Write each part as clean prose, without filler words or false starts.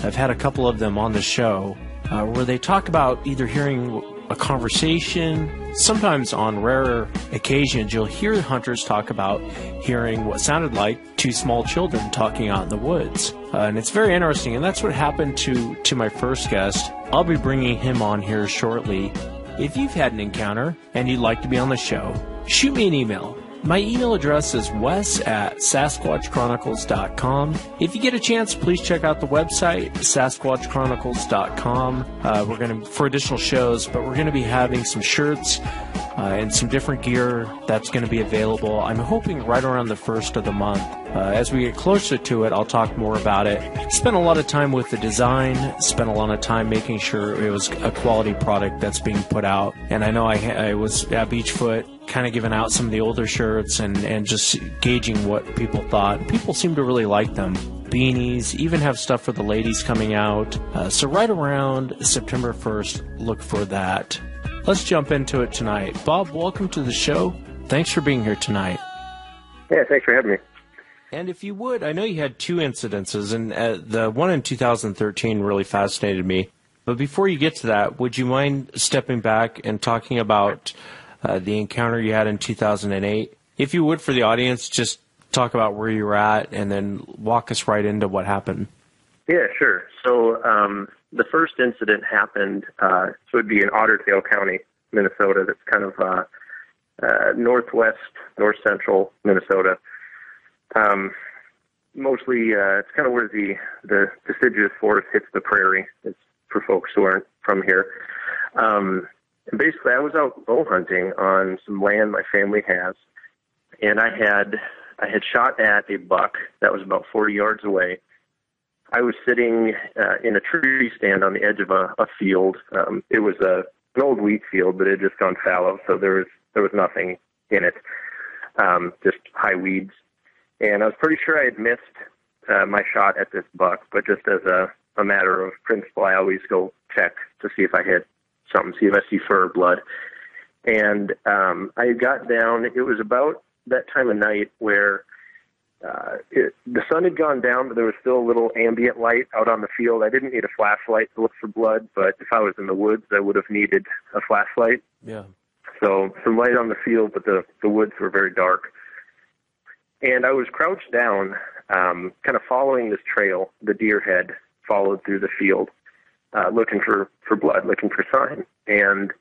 I've had a couple of them on the show where they talk about either hearing a conversation. Sometimes on rare occasions, you'll hear hunters talk about hearing what sounded like two small children talking out in the woods. And it's very interesting, and that's what happened to my first guest. I'll be bringing him on here shortly. If you've had an encounter and you'd like to be on the show, shoot me an email. My email address is wes@sasquatchchronicles.com. If you get a chance, please check out the website, sasquatchchronicles.com. We're going to, for additional shows, but we're going to be having some shirts and some different gear that's going to be available. I'm hoping right around the first of the month. As we get closer to it, I'll talk more about it. Spent a lot of time with the design, spent a lot of time making sure it was a quality product that's being put out. And I know I was at Beachfoot kind of giving out some of the older shirts and just gauging what people thought. People seem to really like them. Beanies, even have stuff for the ladies coming out. So right around September 1st, look for that. Let's jump into it tonight. Bob, welcome to the show. Thanks for being here tonight. Yeah, thanks for having me. And if you would, I know you had two incidences, and the one in 2013 really fascinated me. But before you get to that, would you mind stepping back and talking about the encounter you had in 2008? If you would, for the audience, just talk about where you were at and then walk us right into what happened. Yeah, sure. So the first incident happened, so it would be in Otter Tail County, Minnesota. That's kind of northwest, north central Minnesota. Mostly, it's kind of where the deciduous forest hits the prairie. It's for folks who aren't from here. And basically, I was out bow hunting on some land my family has, and I had shot at a buck that was about 40 yards away. I was sitting in a tree stand on the edge of a field. It was an old wheat field, but it had just gone fallow, so there was nothing in it, just high weeds. And I was pretty sure I had missed my shot at this buck, but just as a matter of principle, I always go check to see if I hit something, see if I see fur or blood. And I got down. It was about that time of night where the sun had gone down, but there was still a little ambient light out on the field. I didn't need a flashlight to look for blood, but if I was in the woods, I would have needed a flashlight. Yeah. So some light on the field, but the woods were very dark. And I was crouched down, kind of following this trail the deer had followed through the field, looking for blood, looking for sign. And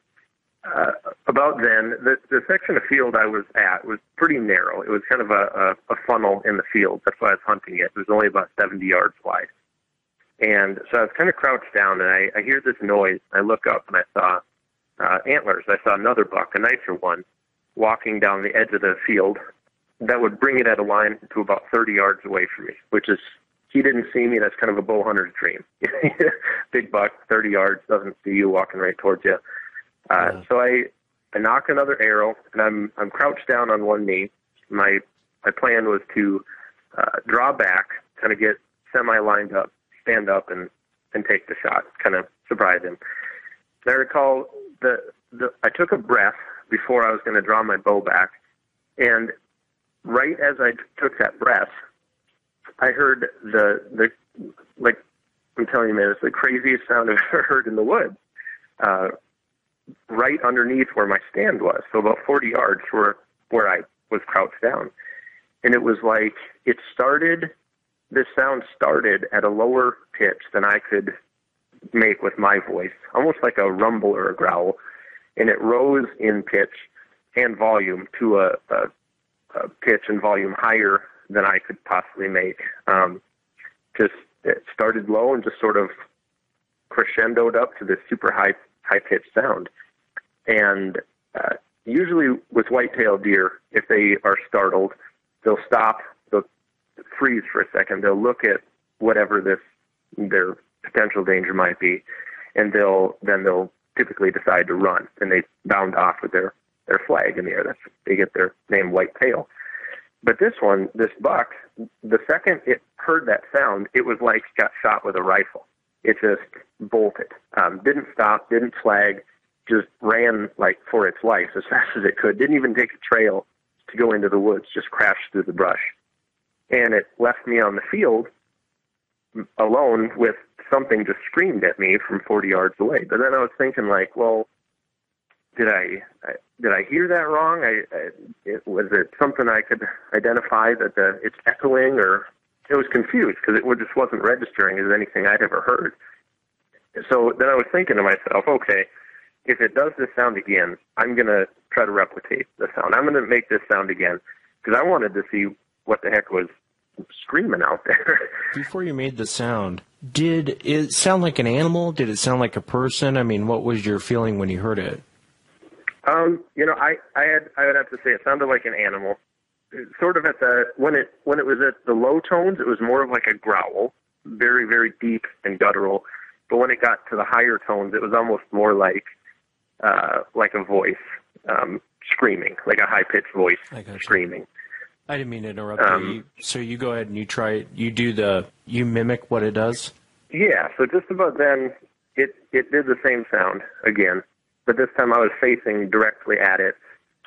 about then, the section of field I was at was pretty narrow. It was kind of a funnel in the field. That's why I was hunting it. It was only about 70 yards wide. And so I was kind of crouched down, and I hear this noise. I look up, and I saw antlers. I saw another buck, a nicer one, walking down the edge of the field. That would bring it at a line to about 30 yards away from me, which is, he didn't see me. That's kind of a bow hunter's dream. Big buck, 30 yards, doesn't see you, walking right towards you. So I knock another arrow, and I'm crouched down on one knee. My plan was to draw back, kind of get semi-lined up, stand up, and take the shot, kind of surprise him. And I recall I took a breath before I was going to draw my bow back, and right as I took that breath, I heard the like, I'm telling you, man, it's the craziest sound I've ever heard in the woods, right underneath where my stand was, so about 40 yards where I was crouched down. And it was like, this sound started at a lower pitch than I could make with my voice, almost like a rumble or a growl, and it rose in pitch and volume to a pitch and volume higher than I could possibly make. Just it started low and just sort of crescendoed up to this super high-pitched sound. And usually with white-tailed deer, if they are startled, they'll stop, they'll freeze for a second, they'll look at whatever their potential danger might be, and they'll typically decide to run, and they bound off with their flag in the air. They get their name white-tail. But this buck, the second it heard that sound, it was like it got shot with a rifle. It just bolted. Didn't stop, didn't flag, just ran like for its life as fast as it could. Didn't even take a trail to go into the woods, just crashed through the brush. And it left me on the field alone with something just screamed at me from 40 yards away. But then I was thinking, like, well, did I hear that wrong? Was it something I could identify that it's echoing, or I was confused because it just wasn't registering as anything I'd ever heard. So then I was thinking to myself, okay, if it does this sound again, I'm going to try to replicate the sound. I'm going to make this sound again because I wanted to see what the heck was screaming out there. Before you made the sound, did it sound like an animal? Did it sound like a person? I mean, what was your feeling when you heard it? I would have to say it sounded like an animal. Sort of when it was at the low tones, it was more of like a growl, very, very deep and guttural. But when it got to the higher tones, it was almost more like a voice screaming, like a high-pitched voice screaming. I didn't mean to interrupt you. So you go ahead and you try it. You mimic what it does? Yeah, so just about then, it did the same sound again. But this time I was facing directly at it.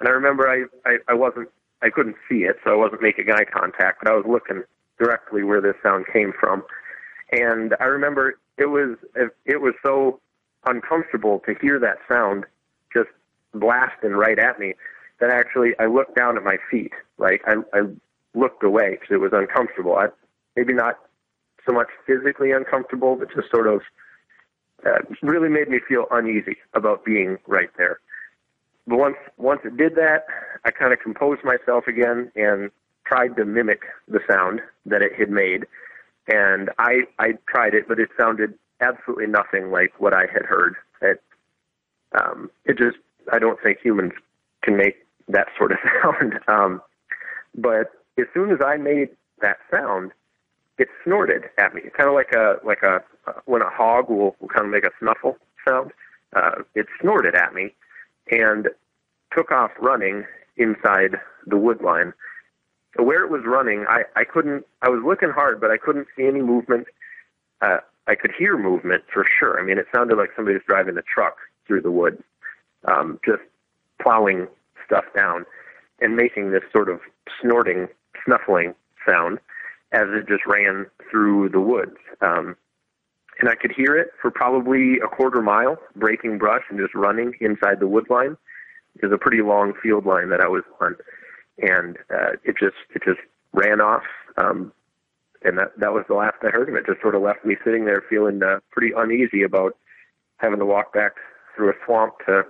And I remember I couldn't see it, so I wasn't making eye contact, but I was looking directly where this sound came from. And I remember it was so uncomfortable to hear that sound just blasting right at me that actually I looked down at my feet. Like I looked away because it was uncomfortable. Maybe not so much physically uncomfortable, but just sort of really made me feel uneasy about being right there. But once it did that, I kind of composed myself again and tried to mimic the sound that it had made. And I tried it, but it sounded absolutely nothing like what I had heard. I don't think humans can make that sort of sound. But as soon as I made that sound, it snorted at me, kind of like when a hog will kind of make a snuffle sound. It snorted at me and took off running inside the wood line. So where it was running, I was looking hard, but I couldn't see any movement. I could hear movement for sure. I mean, it sounded like somebody was driving a truck through the woods, just plowing stuff down and making this sort of snorting, snuffling sound as it just ran through the woods. And I could hear it for probably a quarter mile, breaking brush and just running inside the wood line. It was a pretty long field line that I was on. And it just ran off, and that was the last I heard of it. Just sort of left me sitting there feeling pretty uneasy about having to walk back through a swamp to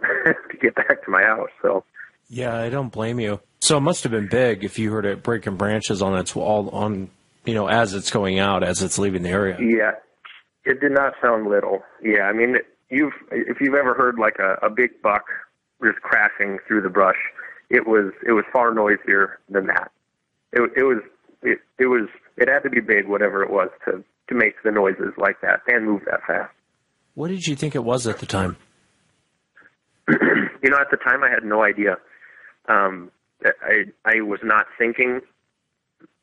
to get back to my house. So yeah, I don't blame you. So it must have been big if you heard it breaking branches on as it's going out, as it's leaving the area. Yeah, it did not sound little. Yeah, I mean, if you've ever heard like a big buck just crashing through the brush, it was far noisier than that. It had to be big, whatever it was, to make the noises like that and move that fast. What did you think it was at the time? At the time I had no idea. I was not thinking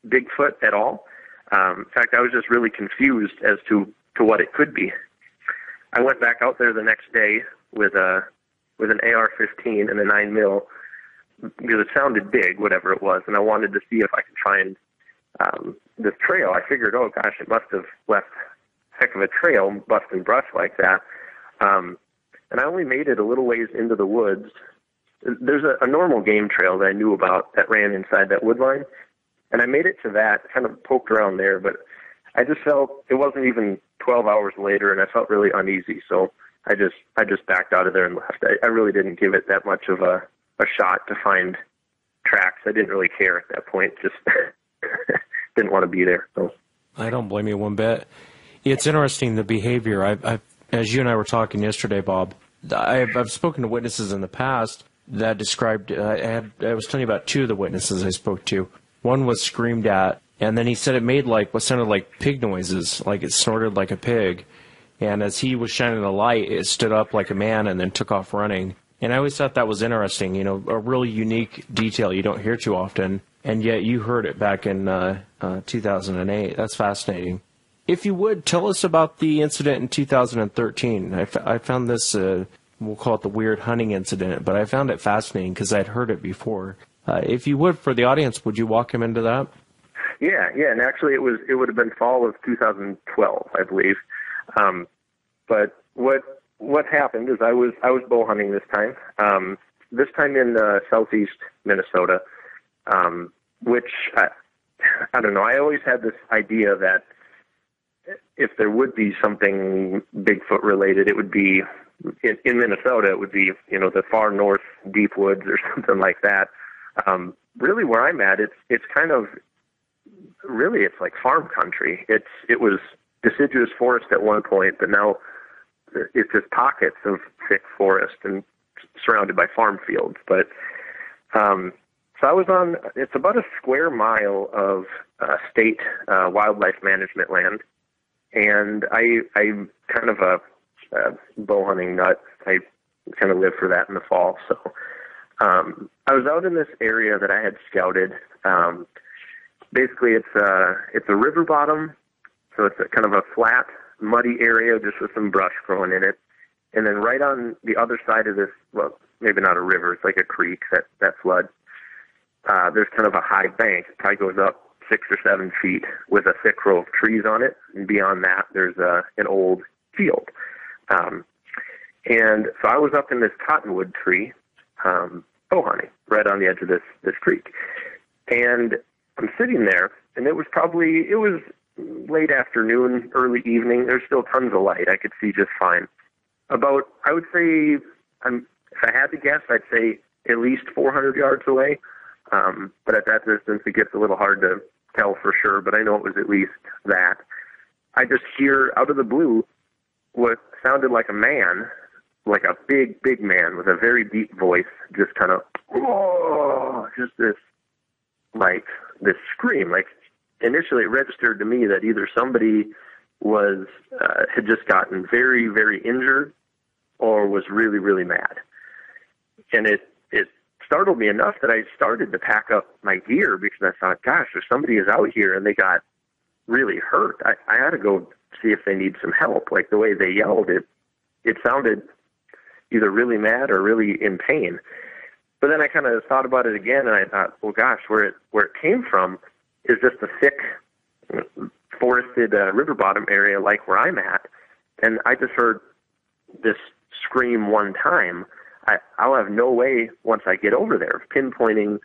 Bigfoot at all. In fact, I was just really confused as to what it could be. I went back out there the next day with an AR-15 and a 9mm because it sounded big, whatever it was, and I wanted to see if I could find this trail. I figured, oh gosh, it must have left a heck of a trail, busting brush like that. And I only made it a little ways into the woods. There's a normal game trail that I knew about that ran inside that wood line, and I made it to that, kind of poked around there, but I just felt it wasn't even 12 hours later, and I felt really uneasy, so I just backed out of there and left. I really didn't give it that much of a shot to find tracks. I didn't really care at that point, just didn't want to be there. So I don't blame you one bit. It's interesting, the behavior. I've as you and I were talking yesterday, Bob, I've spoken to witnesses in the past that described, I was telling you about two of the witnesses I spoke to. One was screamed at, and then he said it made what sounded like pig noises, like it snorted like a pig. And as he was shining a light, it stood up like a man and then took off running. And I always thought that was interesting, a really unique detail you don't hear too often, and yet you heard it back in 2008. That's fascinating. If you would, tell us about the incident in 2013. I found this, we'll call it the weird hunting incident, but I found it fascinating because I'd heard it before. If you would, for the audience, would you walk him into that? Yeah, and actually it would have been fall of 2012, I believe. But what happened is I was bow hunting this time. This time in southeast Minnesota, which I don't know. I always had this idea that if there would be something Bigfoot related, it would be in Minnesota. It would be the far north deep woods or something like that. Really, where I'm at, it's kind of really it's like farm country. It was deciduous forest at one point, but now it's just pockets of thick forest and surrounded by farm fields. But so I was on. It's about a square mile of state wildlife management land, and I'm kind of a bow hunting nut. I kind of live for that in the fall. So I was out in this area that I had scouted. Basically, it's a river bottom, so it's a kind of a flat, muddy area just with some brush growing in it. And then right on the other side of this, well, maybe not a river, it's like a creek that floods. There's kind of a high bank. It probably goes up 6 or 7 feet with a thick row of trees on it. And beyond that, there's an old field. And so I was up in this cottonwood tree, bow hunting, right on the edge of this creek. And I'm sitting there, and it was late afternoon, early evening. There's still tons of light. I could see just fine. About, I would say, if I had to guess, I'd say at least 400 yards away. But at that distance, it gets a little hard to tell for sure, but I know it was at least that. I just hear out of the blue what sounded like a man, like a big, big man with a very deep voice, just kind of, just this scream. Like, initially it registered to me that either somebody had just gotten very, very injured or was really, really mad. And it startled me enough that I started to pack up my gear because I thought, gosh, if somebody is out here and they got really hurt, I ought to go see if they need some help. Like the way they yelled, it sounded either really mad or really in pain. But then I kind of thought about it again, and I thought, well, gosh, where it came from is just a thick, forested river bottom area like where I'm at. And I just heard this scream one time. I'll have no way once I get over there of pinpointing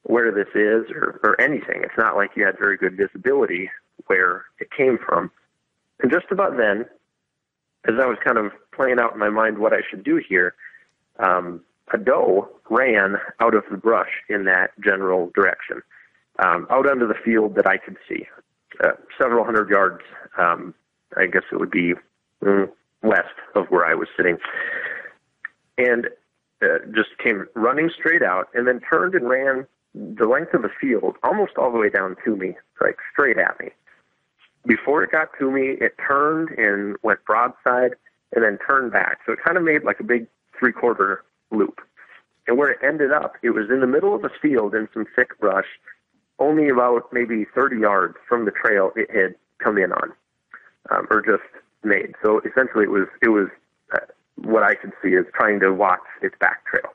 where this is or anything. It's not like you had very good visibility where it came from. And just about then, as I was kind of playing out in my mind what I should do here, a doe ran out of the brush in that general direction, out onto the field that I could see, several hundred yards. I guess it would be west of where I was sitting. And just came running straight out and then turned and ran the length of the field almost all the way down to me, like straight at me. Before it got to me, it turned and went broadside and then turned back. So it kind of made like a big 3/4 loop. And where it ended up, it was in the middle of a field in some thick brush, only about maybe 30 yards from the trail it had come in on, or just made. So essentially it was what I could see is trying to watch its back trail.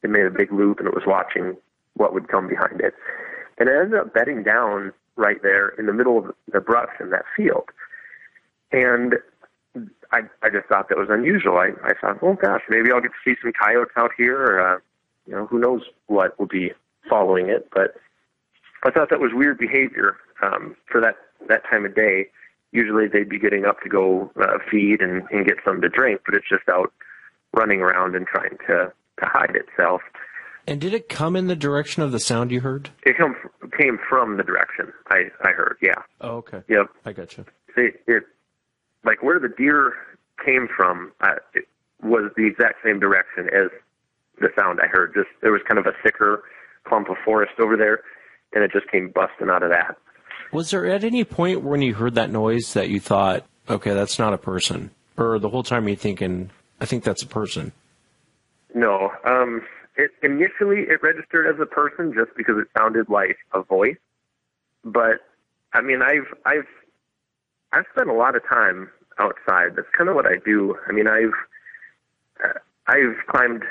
It made a big loop, and it was watching what would come behind it. And it ended up bedding down right there in the middle of the brush in that field. And I just thought that was unusual. I thought, oh, gosh, maybe I'll get to see some coyotes out here, or, who knows what will be following it. But I thought that was weird behavior for that time of day. Usually they'd be getting up to go feed and get something to drink, but it's just out running around and trying to hide itself. And did it come in the direction of the sound you heard? It came from the direction I heard, yeah. Oh, okay. Yep. I gotcha. It like where the deer came from, it was the exact same direction as the sound I heard. Just there was kind of a thicker clump of forest over there, and it just came busting out of that. Was there at any point when you heard that noise that you thought, okay, that's not a person? Or the whole time you're thinking, I think that's a person? No. Initially it registered as a person just because it sounded like a voice. But, I mean, I've spent a lot of time outside. That's kind of what I do. I mean, I've climbed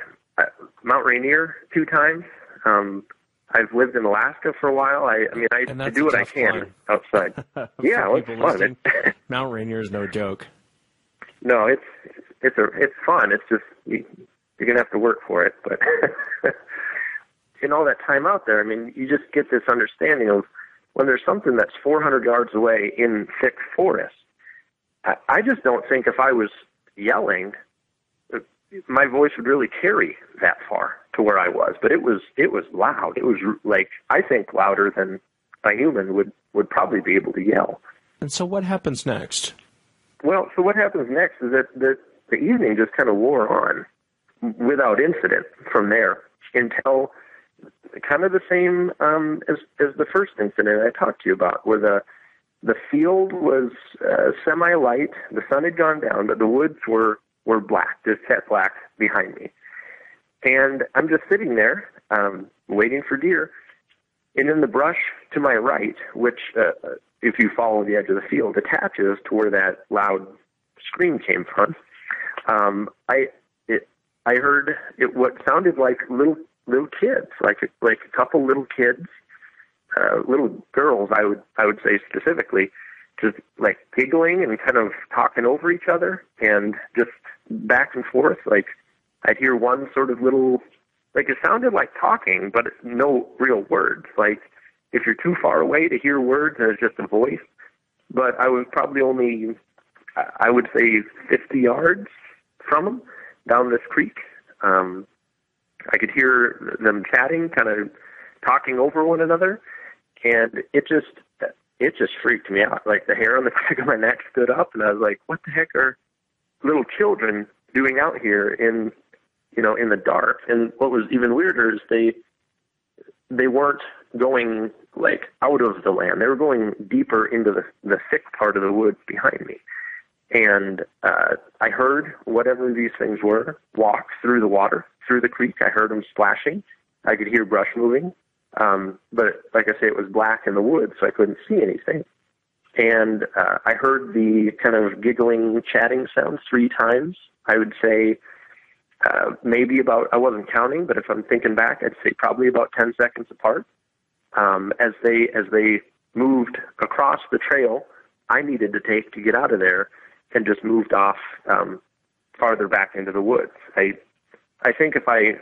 Mount Rainier 2 times. I've lived in Alaska for a while. I And do what I can outside. Yeah, it's fun. Mount Rainier is no joke. No, it's fun. It's just you're gonna have to work for it. But in all that time out there, I mean, you just get this understanding of when there's something that's 400 yards away in thick forest. I just don't think if I was yelling, my voice would really carry that far to where I was. But it was loud. It was like, I think, louder than a human would probably be able to yell. And so what happens next? Well, so what happens next is that the evening just kind of wore on without incident from there until kind of the same as the first incident I talked to you about, where the field was semi-light, the sun had gone down, but the woods were black, just jet black behind me. And I'm just sitting there waiting for deer. And in the brush to my right, which, if you follow the edge of the field, attaches to where that loud scream came from, I heard what sounded like little kids, like a couple little kids, little girls, I would say specifically, just like giggling and kind of talking over each other and just back and forth. Like I'd hear one sort of little, like it sounded like talking, but no real words. Like if you're too far away to hear words and it's just a voice. But I was probably only, I would say 50 yards from them down this creek. I could hear them chatting, kind of talking over one another, and it just freaked me out. Like the hair on the back of my neck stood up, and I was like, "What the heck are little children doing out here in the dark?" And what was even weirder is they weren't going like out of the land; they were going deeper into the thick part of the woods behind me. And I heard whatever these things were walk through the water, through the creek. I heard them splashing. I could hear brush moving. But like I say, it was black in the woods, so I couldn't see anything. And I heard the kind of giggling, chatting sounds 3 times. I would say maybe about, I wasn't counting, but if I'm thinking back, I'd say probably about 10 seconds apart. As they moved across the trail I needed to take to get out of there, and just moved off farther back into the woods. I think if I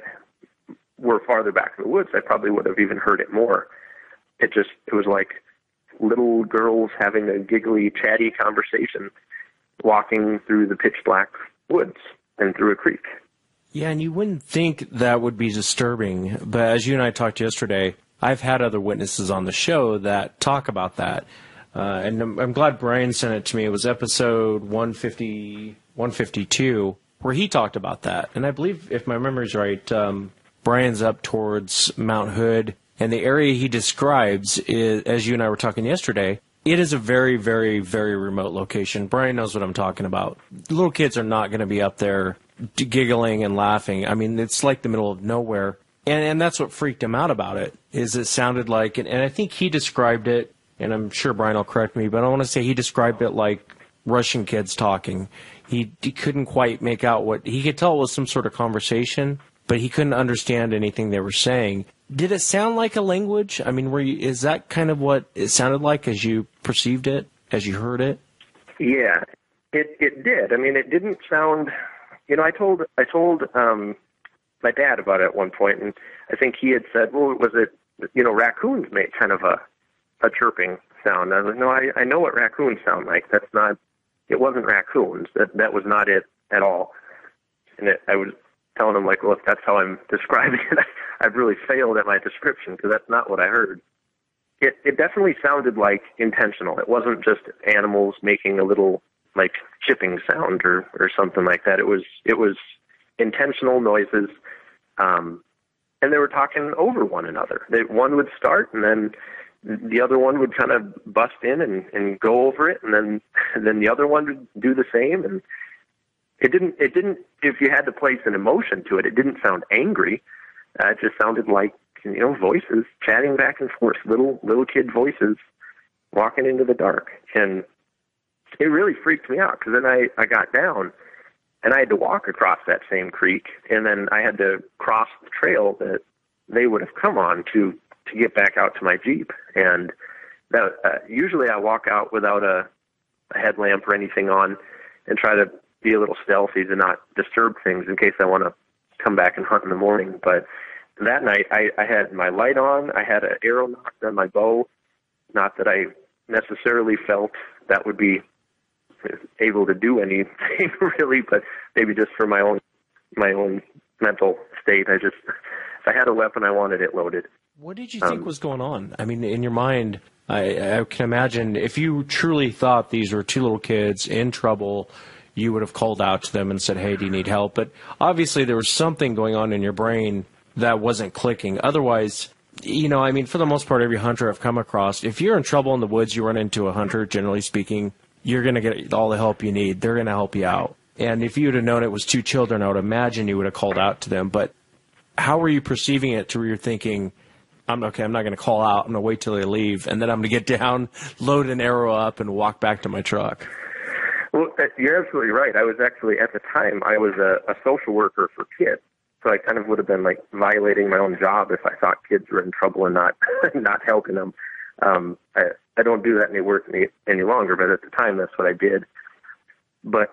were farther back in the woods, I probably would have even heard it more. It was like little girls having a giggly, chatty conversation walking through the pitch black woods and through a creek. Yeah, and you wouldn't think that would be disturbing, but as you and I talked yesterday, I've had other witnesses on the show that talk about that. And I'm glad Brian sent it to me. It was episode 152, where he talked about that. And I believe, if my memory's right, Brian's up towards Mount Hood. And the area he describes, is, as you and I were talking yesterday, it is a very, very, very remote location. Brian knows what I'm talking about. Little kids are not going to be up there giggling and laughing. I mean, it's like the middle of nowhere. And that's what freaked him out about it, is it sounded like, and I think he described it, and I'm sure Brian will correct me, but I want to say he described it like Russian kids talking. He couldn't quite make out what, he could tell it was some sort of conversation, but he couldn't understand anything they were saying. Did it sound like a language? I mean, is that kind of what it sounded like as you perceived it, as you heard it? Yeah, it did. I mean, it didn't sound, I told my dad about it at one point, and I think he had said, well, was it, raccoons make kind of a chirping sound. I was like, no, I know what raccoons sound like. It wasn't raccoons. That was not it at all. And I was telling him, like, well, if that's how I'm describing it, I've really failed at my description, because that's not what I heard. It definitely sounded like intentional. It wasn't just animals making a little, like, chipping sound or something like that. It was intentional noises, and they were talking over one another. One would start, and then the other one would kind of bust in and go over it, and then the other one would do the same. And it didn't, if you had to place an emotion to it, it didn't sound angry. It just sounded like, voices chatting back and forth, little kid voices walking into the dark. And it really freaked me out, because then I got down, and I had to walk across that same creek, and then I had to cross the trail that they would have come on to get back out to my Jeep. And that, usually I walk out without a headlamp or anything on and try to, be a little stealthy to not disturb things in case I want to come back and hunt in the morning. But that night, I had my light on. I had an arrow nocked on my bow. Not that I necessarily felt that would be able to do anything really, but maybe just for my own mental state. If I had a weapon, I wanted it loaded. What did you think was going on? I mean, in your mind, I can imagine if you truly thought these were two little kids in trouble, you would have called out to them and said, hey, do you need help? But obviously there was something going on in your brain that wasn't clicking. Otherwise, I mean, for the most part, every hunter I've come across, if you're in trouble in the woods, you run into a hunter, generally speaking, you're going to get all the help you need. They're going to help you out. And if you would have known it was two children, I would imagine you would have called out to them. But how were you perceiving it to where you're thinking, I'm not going to call out. I'm going to wait till they leave, and then I'm going to get down, load an arrow up, and walk back to my truck? Well, you're absolutely right. I was actually, at the time, I was a social worker for kids. So I kind of would have been like violating my own job if I thought kids were in trouble and not helping them. I don't do that any longer, but at the time that's what I did. But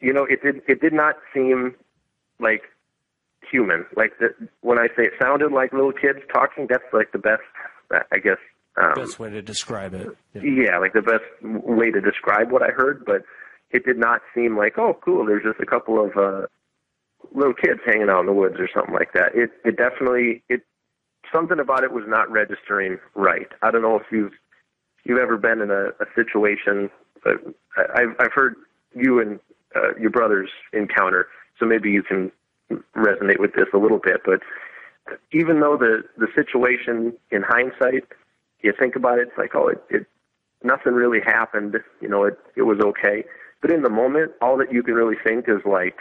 it did not seem like human. Like when I say it sounded like little kids talking, that's like the best, I guess. Best way to describe it. Yeah, like the best way to describe what I heard. But it did not seem like, oh, cool, there's just a couple of little kids hanging out in the woods or something like that. It definitely, something about it was not registering right. I don't know if you've ever been in a situation, but I've heard you and your brothers encounter, so maybe you can resonate with this a little bit. But even though the situation in hindsight, you think about it, it's like, oh, it nothing really happened. It was okay. But in the moment, all that you can really think is like,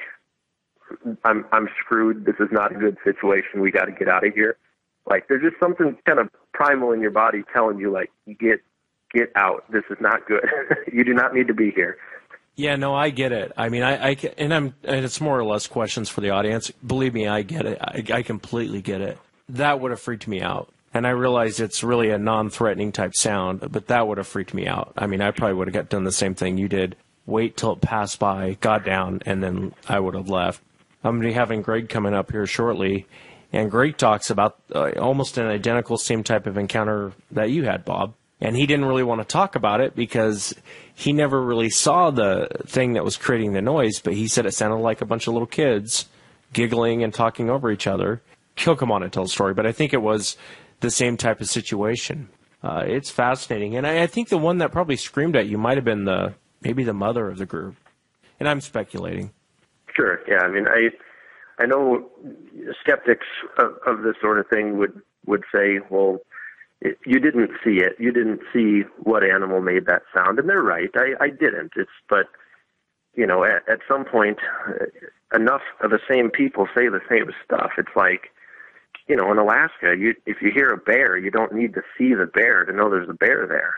I'm screwed. This is not a good situation. We got to get out of here. Like, there's just something kind of primal in your body telling you, like, get out. This is not good. You do not need to be here. Yeah, no, I get it. I mean, and it's more or less questions for the audience. Believe me, I get it. I completely get it. That would have freaked me out. And I realize it's really a non-threatening type sound, but that would have freaked me out. I mean, I probably would have done the same thing you did. Wait till it passed by, got down, and then I would have left. I'm going to be having Greg coming up here shortly, and Greg talks about almost an identical same type of encounter that you had, Bob. And he didn't really want to talk about it because he never really saw the thing that was creating the noise, but he said it sounded like a bunch of little kids giggling and talking over each other. He'll come on and tell the story, but I think it was the same type of situation. It's fascinating. And I think the one that probably screamed at you might have been maybe the mother of the group. And I'm speculating. Sure, yeah. I mean, I know skeptics of this sort of thing would say, well, you didn't see it. You didn't see what animal made that sound. And they're right. I didn't. But at some point, enough of the same people say the same stuff. It's like, in Alaska, if you hear a bear, you don't need to see the bear to know there's a bear there,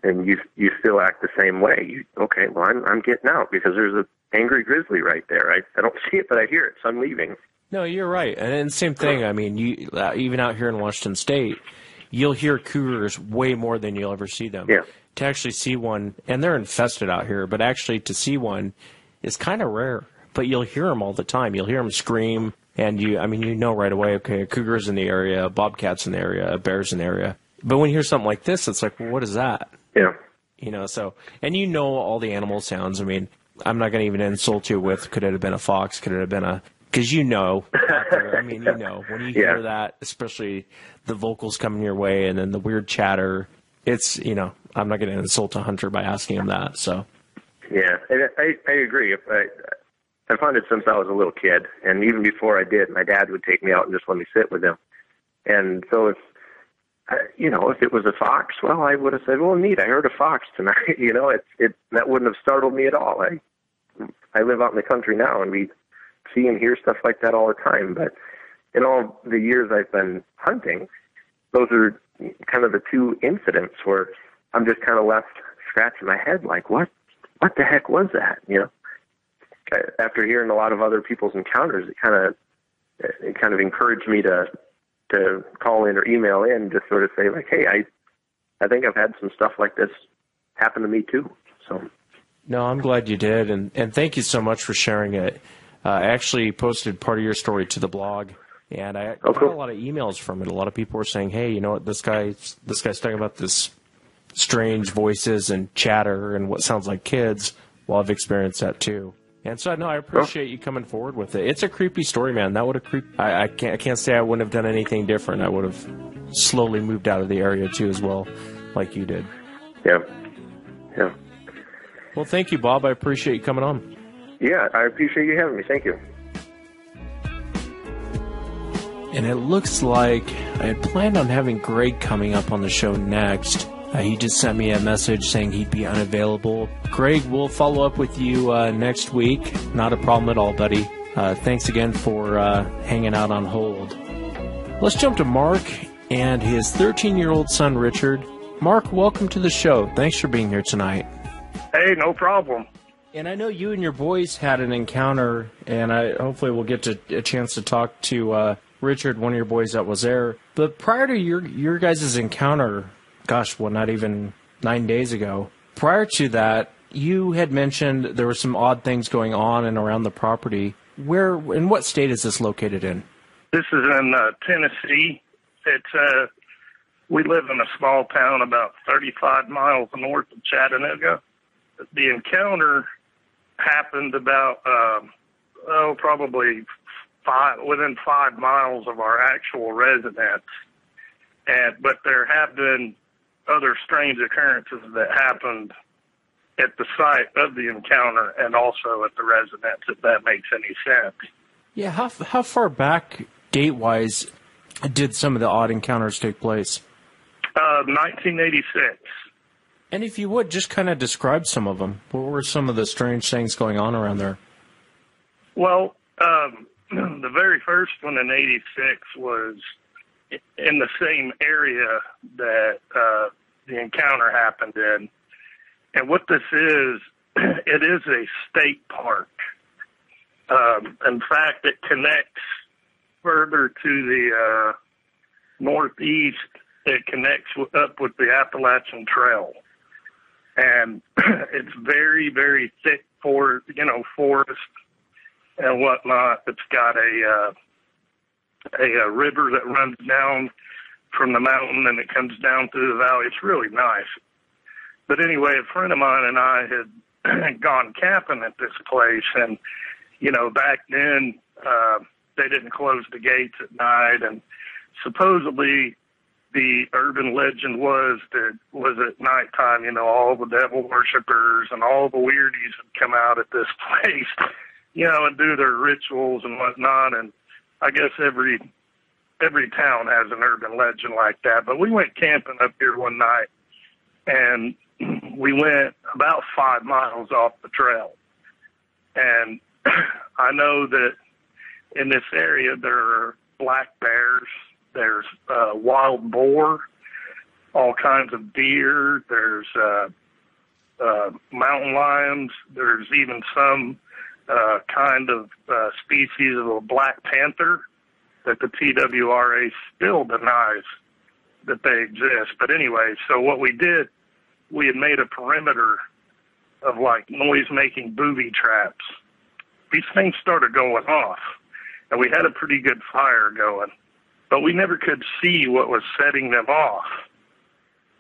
and you still act the same way. Okay, well, I'm getting out because there's an angry grizzly right there. I don't see it, but I hear it, so I'm leaving. No, you're right. And same thing. I mean, even out here in Washington State, you'll hear cougars way more than you'll ever see them. Yeah. To actually see one, and they're infested out here, but actually to see one is kind of rare. But you'll hear them all the time. You'll hear them scream, and right away, okay, a cougar's in the area, a bobcat's in the area, a bear's in the area. But when you hear something like this, it's like, well, what is that? Yeah. So, and all the animal sounds. I mean, I'm not going to even insult you with, could it have been a fox? Could it have been because when you hear that, especially the vocals coming your way and then the weird chatter, it's, I'm not going to insult a hunter by asking him that, so. Yeah, I agree. I found it since I was a little kid, and even before I did, my dad would take me out and just let me sit with him. And so if it was a fox, well, I would have said, well, neat, I heard a fox tonight. That wouldn't have startled me at all. I live out in the country now, and we see and hear stuff like that all the time. But in all the years I've been hunting, those are kind of the two incidents where I'm just kind of left scratching my head like, what the heck was that? After hearing a lot of other people's encounters, it kind of encouraged me to call in or email in, just sort of say like, hey, I think I've had some stuff like this happen to me too. So. No, I'm glad you did, and thank you so much for sharing it. I actually posted part of your story to the blog, and I got a lot of emails from it. A lot of people were saying, "Hey, you know what? This guy's talking about this strange voices and chatter and what sounds like kids." Well, I've experienced that too, and so I appreciate you coming forward with it. It's a creepy story, man. That would have creeped. I can't say I wouldn't have done anything different. I would have slowly moved out of the area too, as well, like you did. Yeah. Well, thank you, Bob. I appreciate you coming on. Yeah, I appreciate you having me. Thank you. And it looks like I had planned on having Greg coming up on the show next. He just sent me a message saying he'd be unavailable. Greg, we'll follow up with you next week. Not a problem at all, buddy. Thanks again for hanging out on hold. Let's jump to Mark and his 13-year-old son, Richard. Mark, welcome to the show. Thanks for being here tonight. Hey, no problem. And I know you and your boys had an encounter, and hopefully we'll get a chance to talk to Richard, one of your boys that was there. But prior to your guys' encounter, not even 9 days ago, prior to that, you had mentioned there were some odd things going on and around the property. In what state is this located in? This is in Tennessee. We live in a small town about 35 miles north of Chattanooga. The encounter happened about, probably within 5 miles of our actual residence. But there have been other strange occurrences that happened at the site of the encounter and also at the residence, if that makes any sense. Yeah, how far back, date-wise, did some of the odd encounters take place? 1986. And if you would, just kind of describe some of them. What were some of the strange things going on around there? Well, the very first one in 86 was in the same area that the encounter happened in. And what this is, it is a state park. In fact, it connects further to the northeast. It connects up with the Appalachian Trail. And it's very, very thick forest and whatnot. It's got a river that runs down from the mountain and it comes down through the valley. It's really nice. But anyway, a friend of mine and I had gone camping at this place, and back then they didn't close the gates at night, and supposedly the urban legend was at nighttime, all the devil worshippers and all the weirdies would come out at this place, and do their rituals and whatnot. And I guess every town has an urban legend like that. But we went camping up here one night, and we went about 5 miles off the trail. And I know that in this area there are black bears, there's wild boar, all kinds of deer, there's mountain lions, there's even some kind of species of a black panther that the TWRA still denies that they exist. But anyway, so what we did, we had made a perimeter of like noise-making booby traps. These things started going off, and we had a pretty good fire going, but we never could see what was setting them off.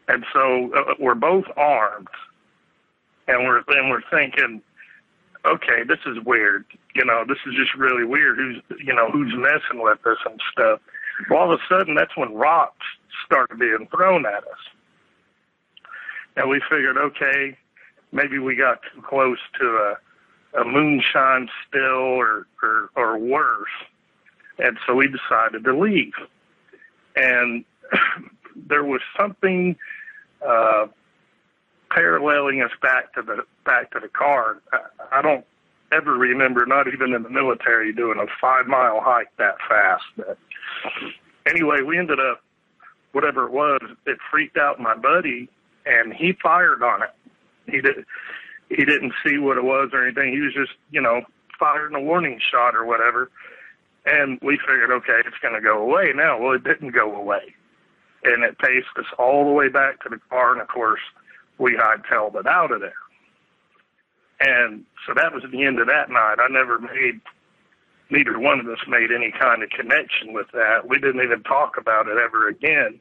And so we're both armed, and we're thinking, okay, this is weird. This is just really weird. Who's messing with us and stuff. Well, all of a sudden, that's when rocks started being thrown at us. And we figured, okay, maybe we got too close to a moonshine spill or worse. And so we decided to leave. And there was something paralleling us back to the car. I don't ever remember, not even in the military, doing a 5-mile hike that fast. But anyway, we ended up, whatever it was, it freaked out my buddy, and he fired on it. He didn't see what it was or anything. He was just, firing a warning shot or whatever. And we figured, okay, it's going to go away now. Well, it didn't go away. And it paced us all the way back to the car, and of course, we hightailed it out of there. And so that was the end of that night. Neither one of us made any kind of connection with that. We didn't even talk about it ever again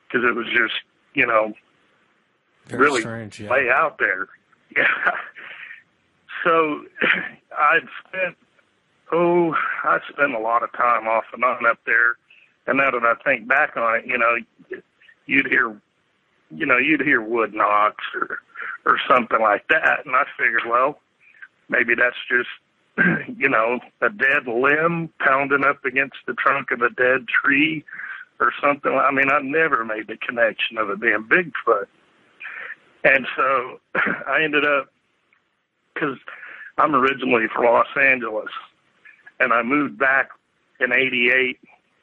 because it was just, Very really strange, yeah. way out there. Yeah. So I spent a lot of time off and on up there. And now that I think back on it, you'd hear wood knocks or something like that. And I figured, well, maybe that's just, a dead limb pounding up against the trunk of a dead tree or something. I mean, I never made the connection of it being Bigfoot. And so I ended up, because I'm originally from Los Angeles, and I moved back in 88,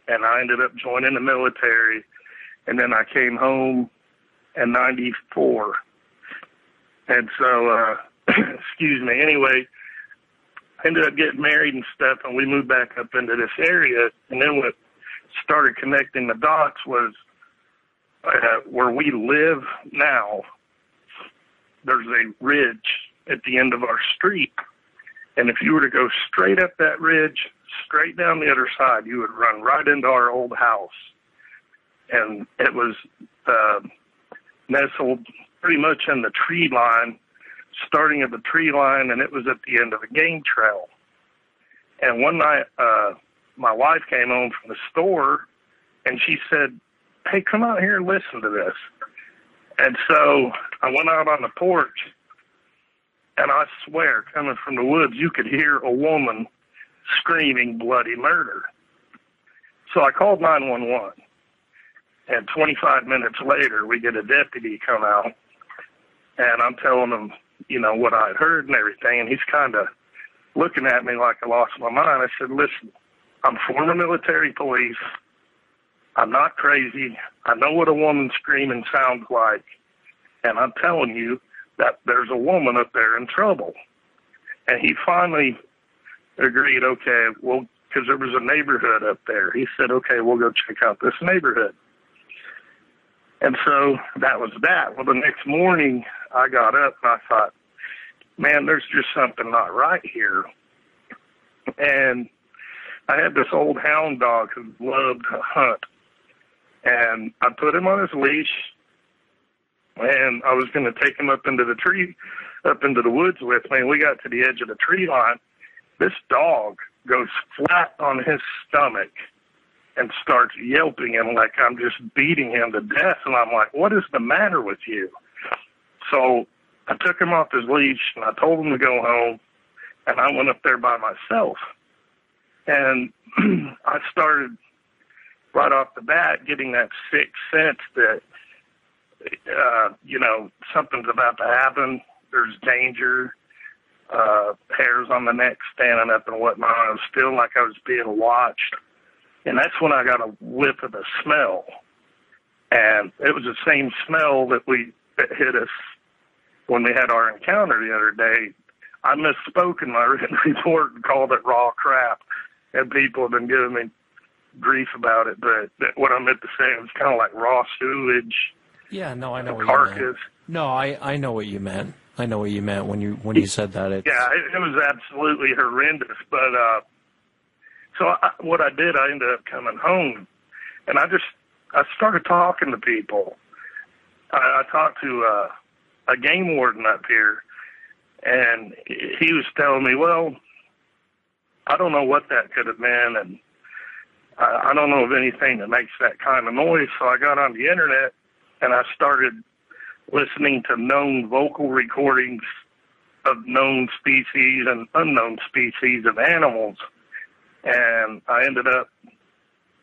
and I ended up joining the military, and then I came home in 94. And so, excuse me, anyway, I ended up getting married and stuff, and we moved back up into this area, and then what started connecting the dots was where we live now, there's a ridge at the end of our street. And if you were to go straight up that ridge, straight down the other side, you would run right into our old house. And it was nestled pretty much in the tree line, starting at the tree line, and it was at the end of a game trail. And one night, my wife came home from the store, and she said, "Hey, come out here and listen to this." And so I went out on the porch, and I swear, coming from the woods, you could hear a woman screaming bloody murder. So I called 911, and 25 minutes later, we get a deputy come out, and I'm telling him, what I had heard and everything, and he's kind of looking at me like I lost my mind. I said, "Listen, I'm former military police. I'm not crazy. I know what a woman screaming sounds like. And I'm telling you that there's a woman up there in trouble." And he finally agreed, okay, well, because there was a neighborhood up there. He said, "Okay, we'll go check out this neighborhood." And so that was that. Well, the next morning I got up and I thought, man, there's just something not right here. And I had this old hound dog who loved to hunt. And I put him on his leash, and I was going to take him up into the woods with me. And we got to the edge of the tree line. This dog goes flat on his stomach and starts yelping and like I'm just beating him to death. And I'm like, "What is the matter with you?" So I took him off his leash, and I told him to go home, and I went up there by myself. And I started right off the bat getting that sixth sense that, something's about to happen. There's danger, hairs on the neck standing up and whatnot. I was feeling like I was being watched. And that's when I got a whiff of the smell. And it was the same smell that hit us when we had our encounter the other day. I misspoke in my written report and called it raw crap. And people have been giving me grief about it, but what I meant to say was kind of like raw sewage. Yeah, no, I know what carcass. you meant. No, I know what you meant. I know what you meant when you said that. It was absolutely horrendous. But what I did, I ended up coming home, and I started talking to people. I talked to a game warden up here, and he was telling me, well, I don't know what that could have been, and I don't know of anything that makes that kind of noise. So I got on the internet, and I started listening to known vocal recordings of known species and unknown species of animals. And I ended up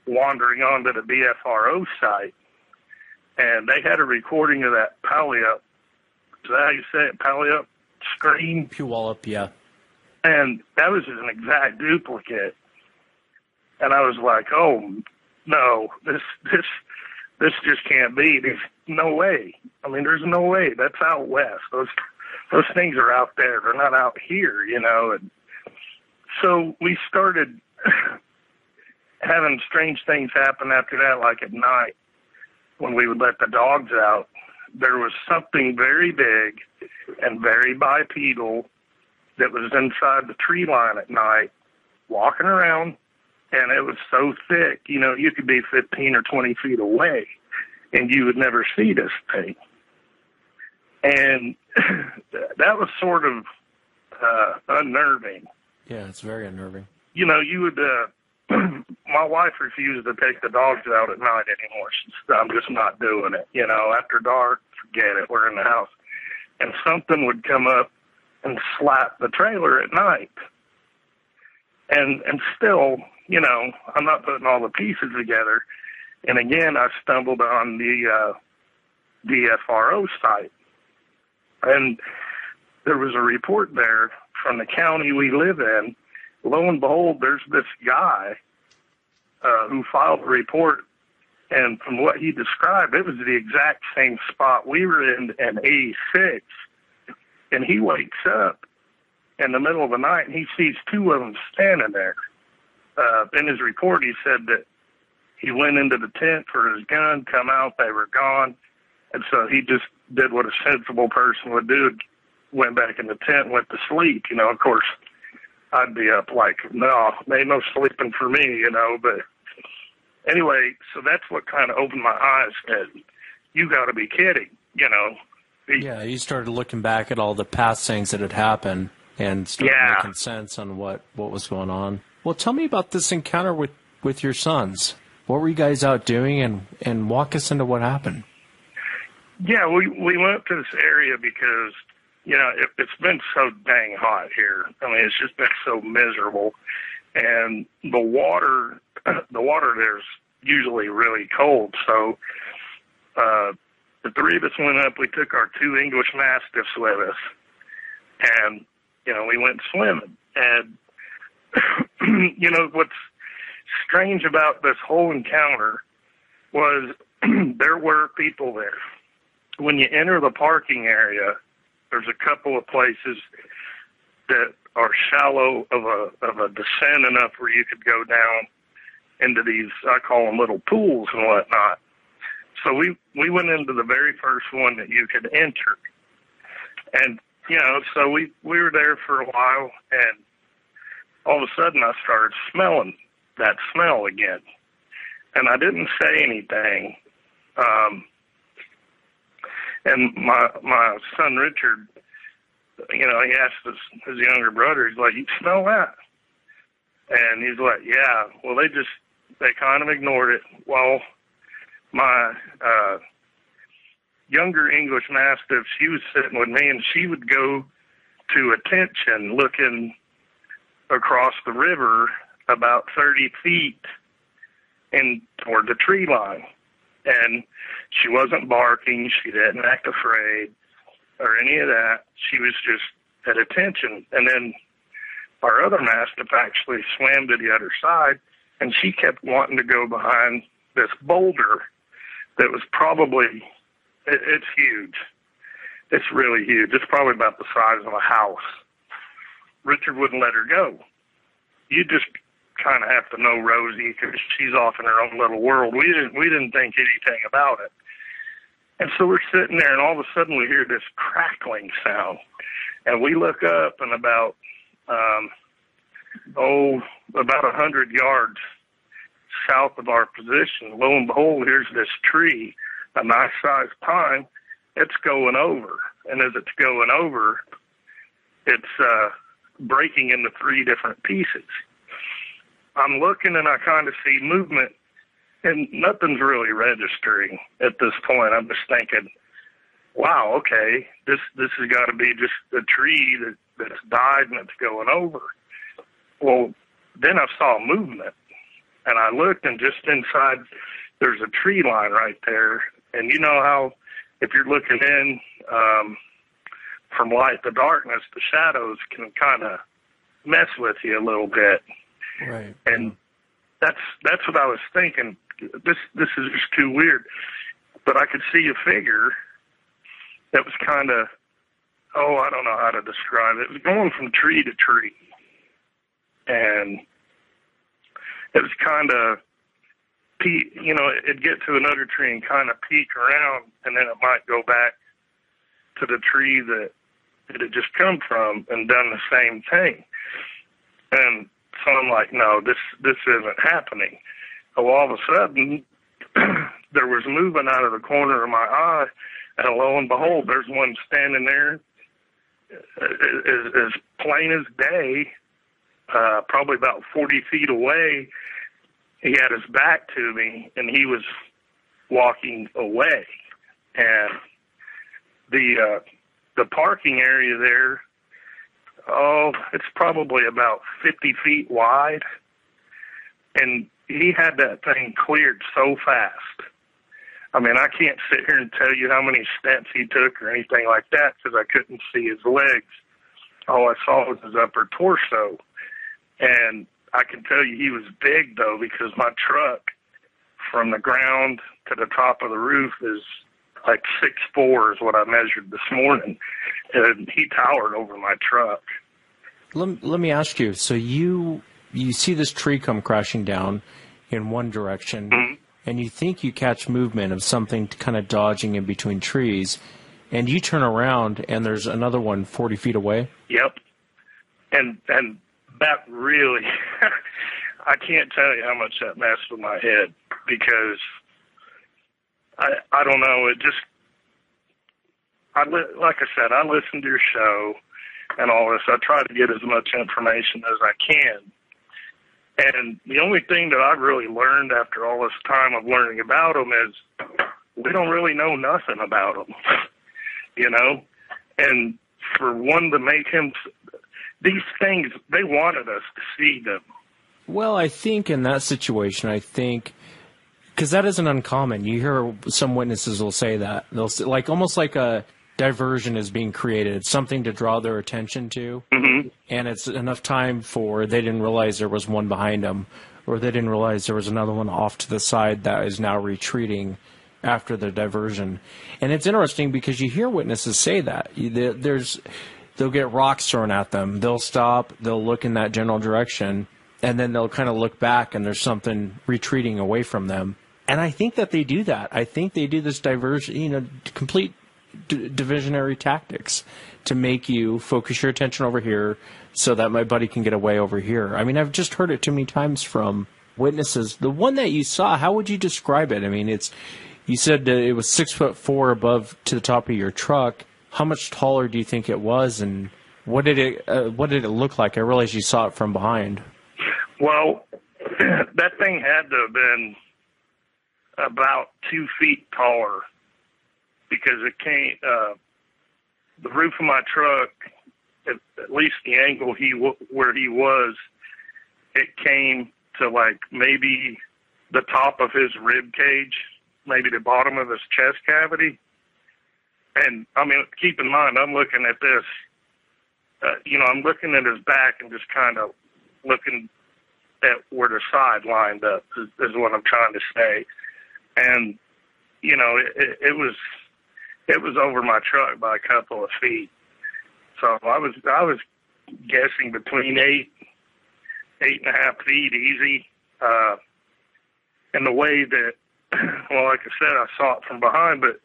wandering onto the BFRO site, and they had a recording of that Puyallup. Is that how you say it? Puyallup scream? Puyallup, yeah. And that was an exact duplicate. And I was like, oh, no, this just can't be. There's no way. I mean, there's no way. That's out west. Those things are out there. They're not out here, And so we started having strange things happen after that, like at night when we would let the dogs out. There was something very big and very bipedal that was inside the tree line at night, walking around, and it was so thick, you know, you could be 15 or 20 feet away, and you would never see this thing. And that was sort of unnerving. Yeah, it's very unnerving. You know, you would, my wife refused to take the dogs out at night anymore. She said, I'm just not doing it. You know, after dark, forget it. We're in the house. And something would come up and slap the trailer at night. And still, you know, I'm not putting all the pieces together. And again, I stumbled on the FRO site. And there was a report there from the county we live in. Lo and behold, there's this guy who filed a report, and from what he described, it was the exact same spot we were in 86. And he wakes up in the middle of the night, and he sees two of them standing there. In his report, he said that he went into the tent for his gun, come out, they were gone. And so he just did what a sensible person would do, went back in the tent, went to sleep. You know, of course, I'd be up like, no, ain't no sleeping for me, you know. But anyway, so that's what kind of opened my eyes that you got to be kidding, you know. Yeah, you started looking back at all the past things that had happened and started making sense on what was going on. Well, tell me about this encounter with your sons. What were you guys out doing, and walk us into what happened? Yeah, we went to this area because, you know, it's been so dang hot here. I mean, it's just been so miserable. And the water there's usually really cold. So the three of us went up. We took our two English Mastiffs with us. And, you know, we went swimming. And, you know, what's strange about this whole encounter was there were people there. When you enter the parking area, there's a couple of places that are shallow of a descent enough where you could go down into these, I call them little pools and whatnot. So we went into the very first one that you could enter. And, you know, so we were there for a while, and all of a sudden I started smelling that smell again. And I didn't say anything. And my son Richard, you know, he asked his younger brother, he's like, you smell that? And he's like, yeah. Well, they kind of ignored it. Well, my younger English Mastiff, she was sitting with me, and she would go to attention looking across the river about 30 feet and toward the tree line. And she wasn't barking. She didn't act afraid or any of that. She was just at attention. And then our other Mastiff actually swam to the other side, and she kept wanting to go behind this boulder that was probably, it's huge. It's really huge. It's probably about the size of a house. Richard wouldn't let her go. You just kind of have to know Rosie because she's off in her own little world. We didn't think anything about it. And so we're sitting there, and all of a sudden we hear this crackling sound. And we look up, and about 100 yards south of our position, lo and behold, here's this tree, a nice-sized pine. It's going over. And as it's going over, it's breaking into three different pieces. I'm looking, and I kind of see movement, and nothing's really registering at this point. I'm just thinking, wow, okay, this has got to be just a tree that's died and it's going over. Well, then I saw movement, and I looked, and just inside there's a tree line right there. And you know how if you're looking in from light to darkness, the shadows can kind of mess with you a little bit. Right. And that's what I was thinking. This is just too weird. But I could see a figure that was kind of, I don't know how to describe it. It was going from tree to tree. And it was kind of, you know, it'd get to another tree and kind of peek around, and then it might go back to the tree that it had just come from and done the same thing. And so I'm like, no, this isn't happening. So all of a sudden, there was movement out of the corner of my eye, and lo and behold, there's one standing there as plain as day, probably about 40 feet away. He had his back to me, and he was walking away. And the parking area there, it's probably about 50 feet wide, and he had that thing cleared so fast. I mean, I can't sit here and tell you how many steps he took or anything like that because I couldn't see his legs. All I saw was his upper torso. And I can tell you he was big, though, because my truck from the ground to the top of the roof is like 6'4" is what I measured this morning. And he towered over my truck. Let me ask you, so you see this tree come crashing down in one direction, mm-hmm. and you think you catch movement of something kind of dodging in between trees, and you turn around and there's another one 40 feet away? Yep. And that really, I can't tell you how much that messed with my head, because I don't know, it just, like I said, I listen to your show and all this. I try to get as much information as I can. And the only thing that I've really learned after all this time of learning about them is we don't really know nothing about them, you know? And for one to make him, these things, they wanted us to see them. Well, I think in that situation, because that isn't uncommon. You hear some witnesses will say that. They'll say, like, almost like a diversion is being created. It's something to draw their attention to. Mm-hmm. And it's enough time for they didn't realize there was one behind them, or they didn't realize there was another one off to the side that is now retreating after the diversion. And it's interesting because you hear witnesses say that. They'll get rocks thrown at them. They'll stop. They'll look in that general direction. And then they'll kind of look back and there's something retreating away from them. And I think that they do that. I think they do this diversion, complete divisionary tactics to make you focus your attention over here so that my buddy can get away over here. I mean, I've just heard it too many times from witnesses. The one that you saw, how would you describe it? I mean, you said it was 6'4" above to the top of your truck. How much taller do you think it was, and what did it look like? I realize you saw it from behind. Well, that thing had to have been about 2 feet taller, because it came, the roof of my truck, at least the angle where he was, it came to like maybe the top of his rib cage, maybe the bottom of his chest cavity. And I mean, keep in mind, I'm looking at this, I'm looking at his back and just kind of looking at where the side lined up is what I'm trying to say. And, it was over my truck by a couple of feet. So I was guessing between 8.5 feet easy. And the way that, well, like I said, I saw it from behind, but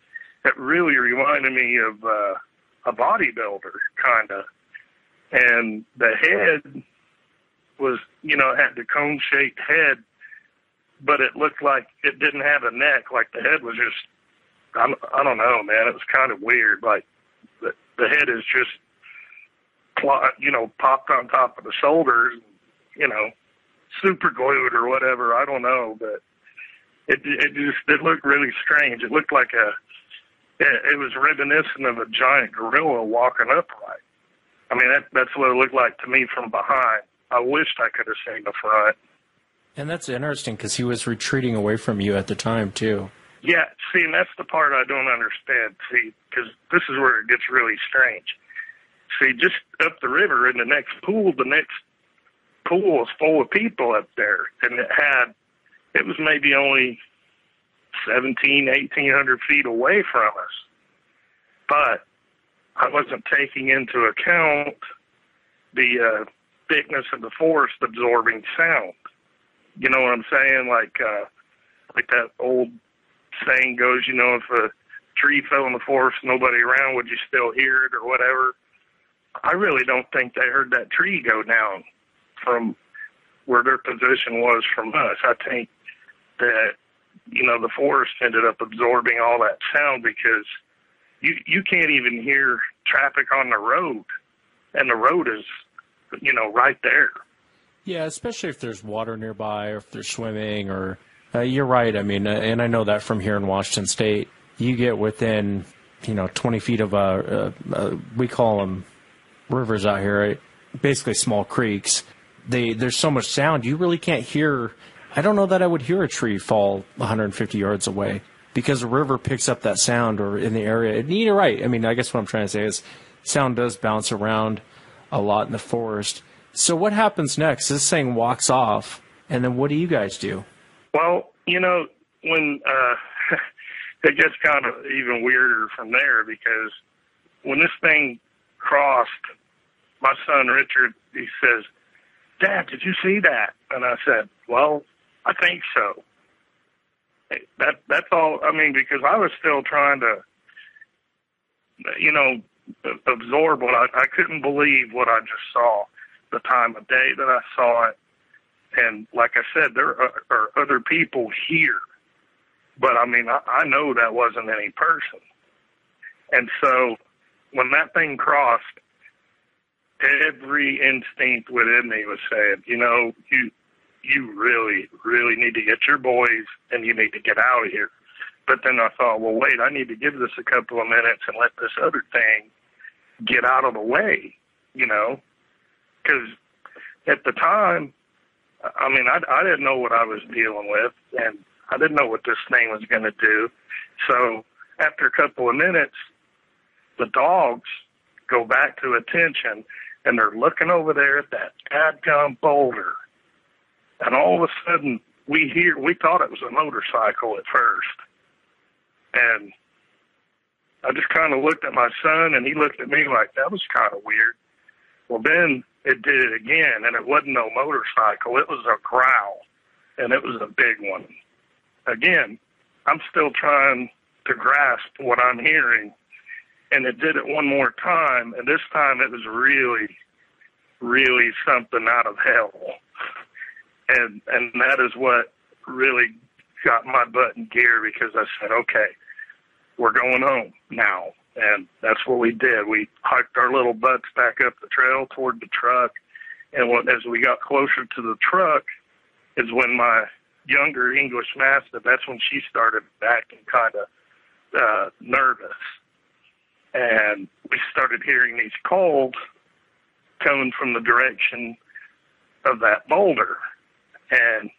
it really reminded me of a bodybuilder, kind of. And the head was, it had the cone-shaped head, but it looked like it didn't have a neck. Like the head was just, I don't know, man. It was kind of weird. Like the head is just, popped on top of the shoulders, super glued or whatever. I don't know, but it looked really strange. It looked like it was reminiscent of a giant gorilla walking upright. I mean, that's what it looked like to me from behind. I wished I could have seen the front. And that's interesting because he was retreating away from you at the time, too. Yeah, see, and that's the part I don't understand, see, because this is where it gets really strange. See, just up the river in the next pool is full of people up there, and it was maybe only 1,800 feet away from us. But I wasn't taking into account the thickness of the forest absorbing sound. You know what I'm saying? Like that old saying goes, if a tree fell in the forest, nobody around, would you still hear it or whatever? I really don't think they heard that tree go down from where their position was from us. I think that, the forest ended up absorbing all that sound because you can't even hear traffic on the road, and the road is, right there. Yeah, especially if there's water nearby or if they're swimming or you're right. I mean, and I know that from here in Washington State, you get within, 20 feet of we call them rivers out here, right? Basically small creeks. There's so much sound, you really can't hear. I don't know that I would hear a tree fall 150 yards away because the river picks up that sound or in the area. And you're right. I mean, I guess what I'm trying to say is sound does bounce around a lot in the forest. So what happens next? This thing walks off, and then what do you guys do? Well, when it gets kind of even weirder from there because when this thing crossed, my son Richard, he says, "Dad, did you see that?" And I said, "Well, I think so." That's all. I mean, because I was still trying to, absorb what I couldn't believe what I just saw, the time of day that I saw it. And like I said, there are other people here. But, I mean, I know that wasn't any person. And so when that thing crossed, every instinct within me was saying, you really, really need to get your boys and you need to get out of here. But then I thought, well, wait, I need to give this a couple of minutes and let this other thing get out of the way, because at the time, I mean, I didn't know what I was dealing with, and I didn't know what this thing was going to do. So after a couple of minutes, the dogs go back to attention, and they're looking over there at that dadgum boulder. And all of a sudden, we thought it was a motorcycle at first. And I just kind of looked at my son, and he looked at me like, that was kind of weird. Well, then it did it again, and it wasn't no motorcycle. It was a growl, and it was a big one. Again, I'm still trying to grasp what I'm hearing, and it did it one more time, and this time it was really, really something out of hell. And that is what really got my butt in gear because I said, okay, we're going home now. And that's what we did. We hiked our little butts back up the trail toward the truck. And as we got closer to the truck is when my younger English Mastiff, that's when she started acting kind of nervous. And we started hearing these calls coming from the direction of that boulder. And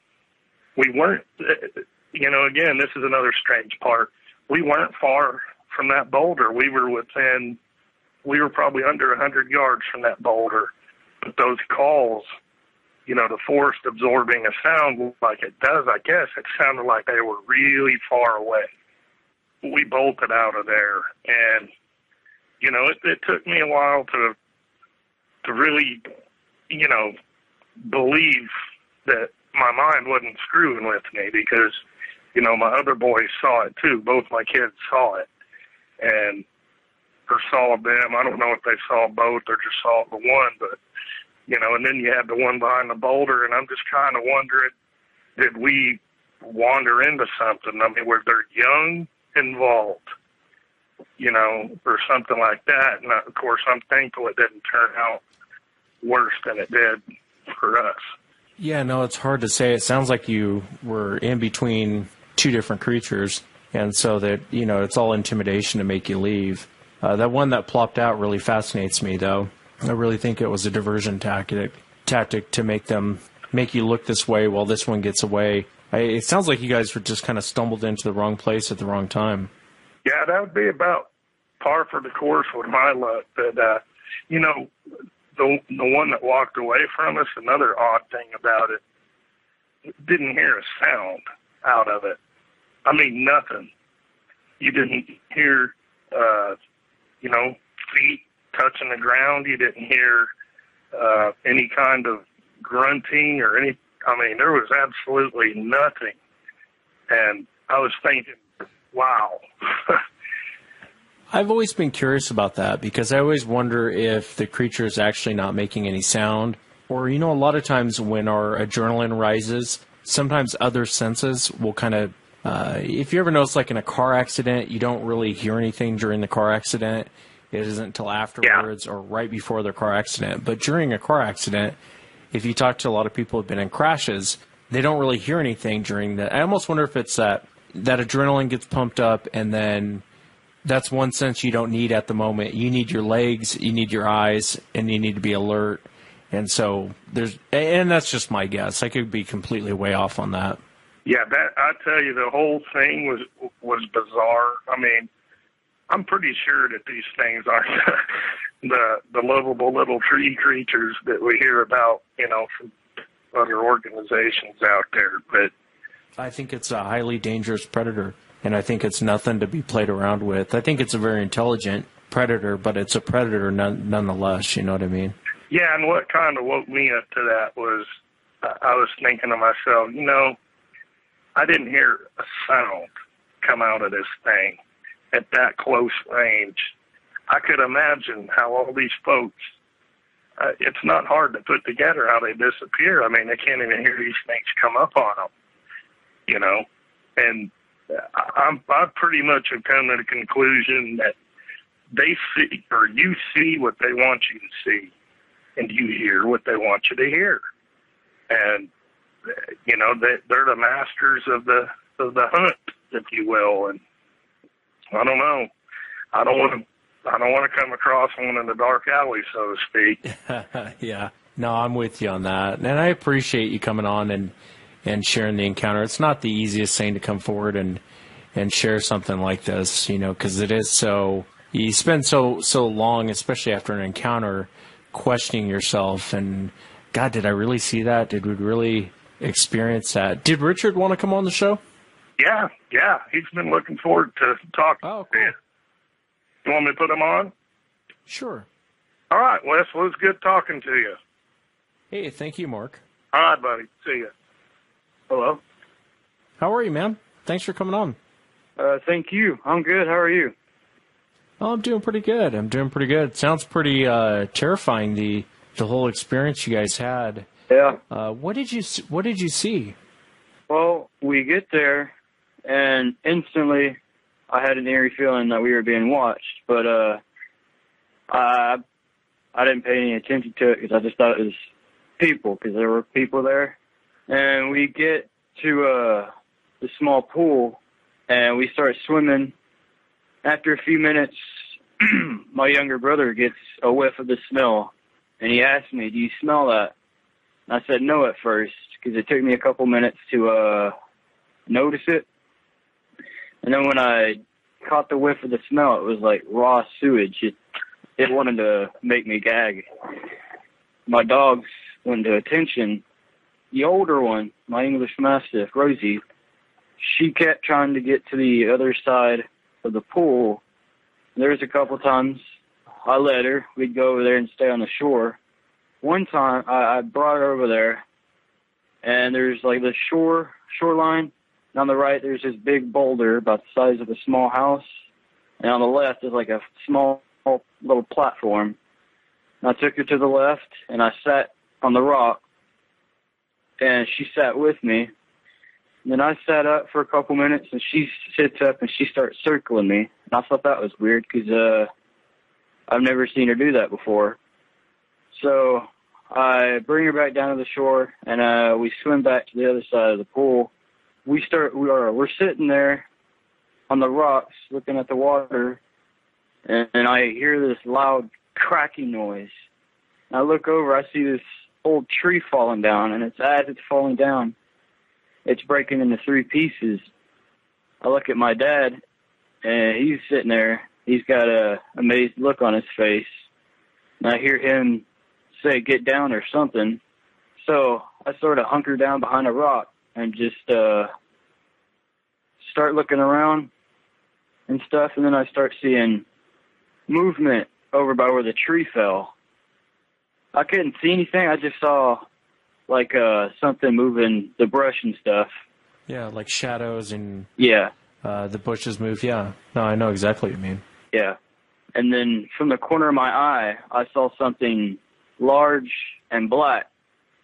we weren't, again, this is another strange part. We weren't far from that boulder. We were probably under 100 yards from that boulder. But those calls, the forest absorbing a sound like it does, I guess, it sounded like they were really far away. We bolted out of there. And, it took me a while to really, believe that my mind wasn't screwing with me because, my other boys saw it too. Both my kids saw it. And or saw them. I don't know if they saw both or just saw the one, but, and then you have the one behind the boulder, and I'm just kind of wondering, did we wander into something? I mean, were there young involved, or something like that? And, of course, I'm thankful it didn't turn out worse than it did for us. Yeah, no, it's hard to say. It sounds like you were in between two different creatures, and so that, it's all intimidation to make you leave. That one that plopped out really fascinates me, though. I really think it was a diversion tactic to make you look this way while this one gets away. It sounds like you guys were just kind of stumbled into the wrong place at the wrong time. Yeah, that would be about par for the course with my luck. But, the one that walked away from us, another odd thing about it, didn't hear a sound out of it. I mean, nothing. You didn't hear, feet touching the ground. You didn't hear any kind of grunting or there was absolutely nothing. And I was thinking, wow. I've always been curious about that because I always wonder if the creature is actually not making any sound. Or, a lot of times when our adrenaline rises, sometimes other senses will kind of, if you ever notice, like in a car accident, you don't really hear anything during the car accident. It isn't until afterwards or right before the car accident. But during a car accident, if you talk to a lot of people who have been in crashes, they don't really hear anything during that. I almost wonder if it's that adrenaline gets pumped up, and then that's one sense you don't need at the moment. You need your legs, you need your eyes, and you need to be alert. And so and that's just my guess. I could be completely way off on that. Yeah, I tell you, the whole thing was bizarre. I mean, I'm pretty sure that these things aren't the lovable little tree creatures that we hear about, from other organizations out there. But I think it's a highly dangerous predator, and I think it's nothing to be played around with. I think it's a very intelligent predator, but it's a predator nonetheless. You know what I mean? Yeah, and what kind of woke me up to that was I was thinking to myself, I didn't hear a sound come out of this thing at that close range. I could imagine how all these folks, it's not hard to put together how they disappear. I mean, they can't even hear these things come up on them, And I pretty much have come to the conclusion that they see, or you see what they want you to see, and you hear what they want you to hear. And, they're the masters of the hunt, if you will. And I don't know. I don't want to come across one in the dark alley, so to speak. Yeah. No, I'm with you on that. And I appreciate you coming on and sharing the encounter. It's not the easiest thing to come forward and share something like this, because it is you spend so long, especially after an encounter, questioning yourself and, God, did I really see that? Did we really experience that? Did Richard want to come on the show? Yeah. He's been looking forward to talking. Oh, cool. You want me to put him on? Sure. All right, Wes. Well, it was good talking to you. Hey, thank you, Mark. All right, buddy. See ya. Hello. How are you, man? Thanks for coming on. Thank you. I'm good. How are you? Oh, I'm doing pretty good. Sounds pretty terrifying, the whole experience you guys had. Yeah. What did you see? Well, we get there, and instantly I had an eerie feeling that we were being watched, but I didn't pay any attention to it because I just thought it was people, because there were people there. And we get to the small pool, and we start swimming. After a few minutes, my younger brother gets a whiff of the smell, and he asked me, "Do you smell that?" And I said no at first, because it took me a couple minutes to notice it. And then when I caught the whiff of the smell, it was like raw sewage. It wanted to make me gag. My dogs went to attention. The older one, my English Mastiff, Rosie, she kept trying to get to the other side of the pool. There was a couple times I let her. We'd go over there and stay on the shore. One time I brought her over there, and there's like the shoreline. And on the right, there's this big boulder about the size of a small house. And on the left is like a small little platform. And I took her to the left, and I sat on the rock, and she sat with me. And then I sat up for a couple minutes, and she sits up, and she starts circling me. And I thought that was weird because I've never seen her do that before. So I bring her back down to the shore, and we swim back to the other side of the pool. We're sitting there on the rocks looking at the water, and I hear this loud cracking noise. And I look over, I see this old tree falling down, and as it's falling down, it's breaking into 3 pieces. I look at my dad, and he's sitting there. He's got a amazed look on his face. And I hear him say, "Get down," or something. So I sort of hunker down behind a rock and just start looking around and stuff. And then I start seeing movement over by where the tree fell. I couldn't see anything. I just saw like something moving the brush and stuff. Yeah, like shadows and yeah, the bushes move. Yeah, no, I know exactly what you mean. Yeah. And then from the corner of my eye, I saw something large and black.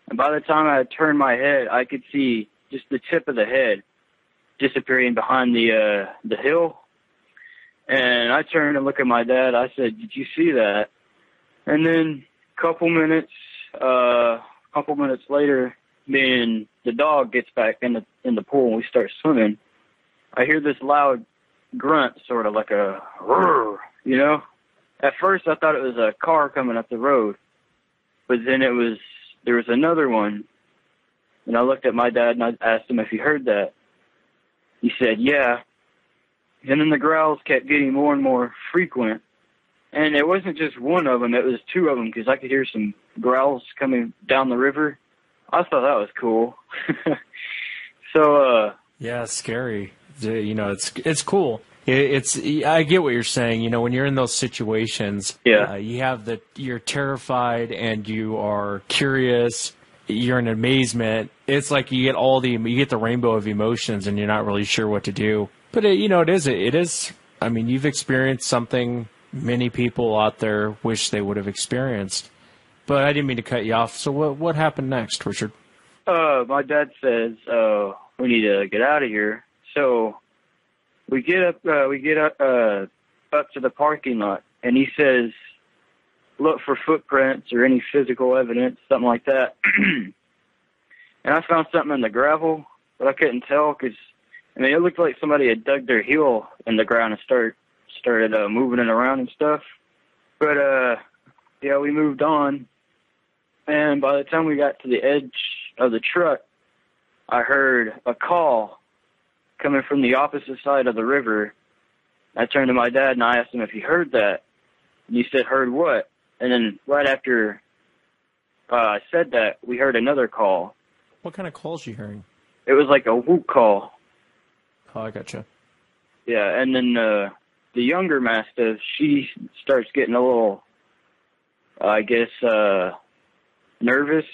And by the time I had turned my head, I could see just the tip of the head disappearing behind the hill. And I turned and looked at my dad. I said, "Did you see that?" And then a couple minutes later, me and the dog gets back in the pool and we start swimming. I hear this loud grunt, sort of like a roar, you know. At first, I thought it was a car coming up the road, but then there was another one. And I looked at my dad and I asked him if he heard that. He said, "Yeah." And then the growls kept getting more and more frequent. And it wasn't just one of them, it was two of them, because I could hear some growls coming down the river. I thought that was cool. So, yeah, it's scary. You know, it's cool. I get what you're saying. You know, when you're in those situations, yeah, you're terrified and you are curious. You're in amazement. It's like you get the rainbow of emotions and you're not really sure what to do. But it is. I mean, you've experienced something many people out there wish they would have experienced. But I didn't mean to cut you off. So what happened next, Richard? My dad says we need to get out of here. So we get up to the parking lot, and he says, "Look for footprints or any physical evidence, something like that." And I found something in the gravel, but I couldn't tell because, I mean, it looked like somebody had dug their heel in the ground and started moving it around and stuff. But, yeah, we moved on. And by the time we got to the edge of the truck, I heard a call coming from the opposite side of the river. I turned to my dad and I asked him if he heard that. And he said, "Heard what?" And then right after I said that, we heard another call. What kind of calls you hearing? It was like a whoop call. Oh, I gotcha. Yeah, and then the younger Mastiff, she starts getting a little, I guess, nervous.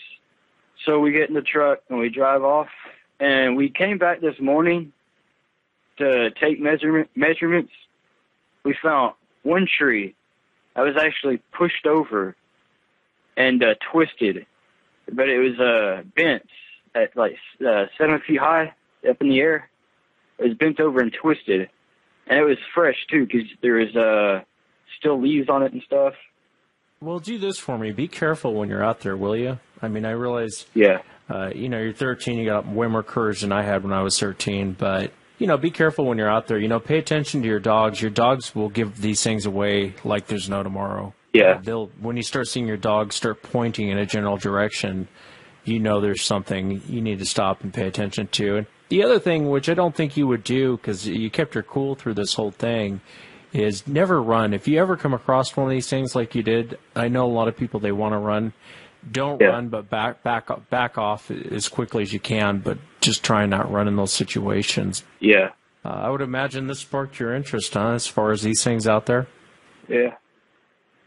So we get in the truck and we drive off. And we came back this morning to take measurements. We found one tree that was actually pushed over and twisted, but it was bent at like 7 feet high up in the air. It was bent over and twisted, and it was fresh too because there was still leaves on it and stuff. Well, do this for me. Be careful when you're out there, will you? I mean, I realize, yeah, you're 13, you got way more courage than I had when I was 13, but, be careful when you're out there. Pay attention to your dogs. Your dogs will give these things away like there's no tomorrow. Yeah. When you start seeing your dog start pointing in a general direction, there's something you need to stop and pay attention to. And the other thing, which I don't think you would do because you kept your cool through this whole thing, is never run. If you ever come across one of these things like you did, I know a lot of people, they want to run. Don't run, but back off as quickly as you can, but just try and not run in those situations. Yeah. I would imagine this sparked your interest, as far as these things out there? Yeah.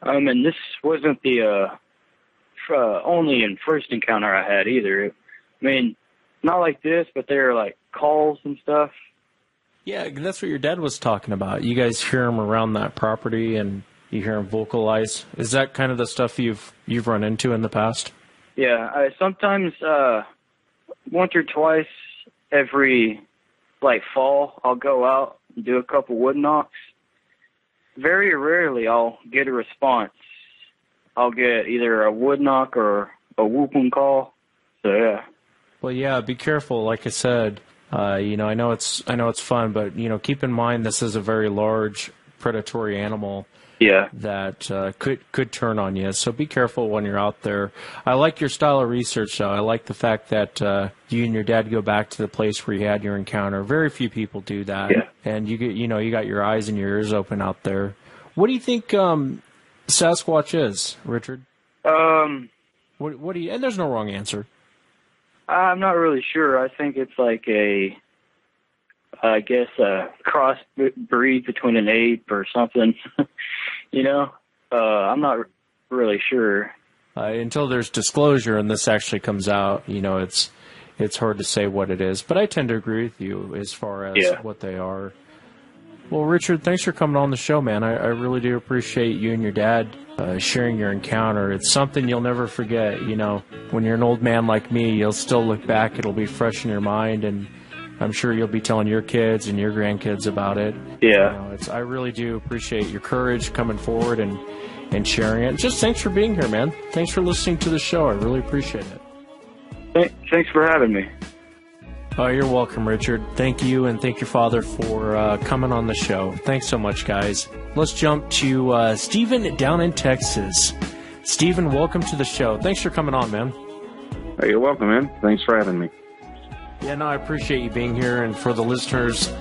And this wasn't the only and first encounter I had either. I mean, not like this, but they were like calls and stuff. Yeah, that's what your dad was talking about. You guys hear him around that property and you hear him vocalize. Is that kind of the stuff you've run into in the past? Yeah, I sometimes once or twice every fall, I'll go out and do a couple wood knocks. Very rarely I'll get a response. I'll get either a wood knock or a whooping call. So yeah. Well, yeah, be careful. Like I said, I know it's fun, but keep in mind this is a very large predatory animal. Yeah. That could turn on you. So be careful when you're out there. I like your style of research, though. I like the fact that you and your dad go back to the place where you had your encounter. Very few people do that. Yeah. And you got your eyes and your ears open out there. What do you think Sasquatch is, Richard? What do you? And there's no wrong answer. I'm not really sure. I think it's like a cross breed between an ape or something. I'm not really sure. Until there's disclosure and this actually comes out, it's hard to say what it is. But I tend to agree with you as far as what they are. Well, Richard, thanks for coming on the show, man. I really do appreciate you and your dad sharing your encounter. It's something you'll never forget. You know, when you're an old man like me, you'll still look back. It'll be fresh in your mind, and I'm sure you'll be telling your kids and your grandkids about it. Yeah. You know, I really do appreciate your courage coming forward and sharing it. Just thanks for being here, man. Thanks for listening to the show. I really appreciate it. Thanks for having me. Oh, you're welcome, Richard. Thank you, and thank your father for coming on the show. Thanks so much, guys. Let's jump to Stephen down in Texas. Stephen, welcome to the show. Thanks for coming on, man. Hey, you're welcome, man. Thanks for having me. Yeah, no, I appreciate you being here. And for the listeners,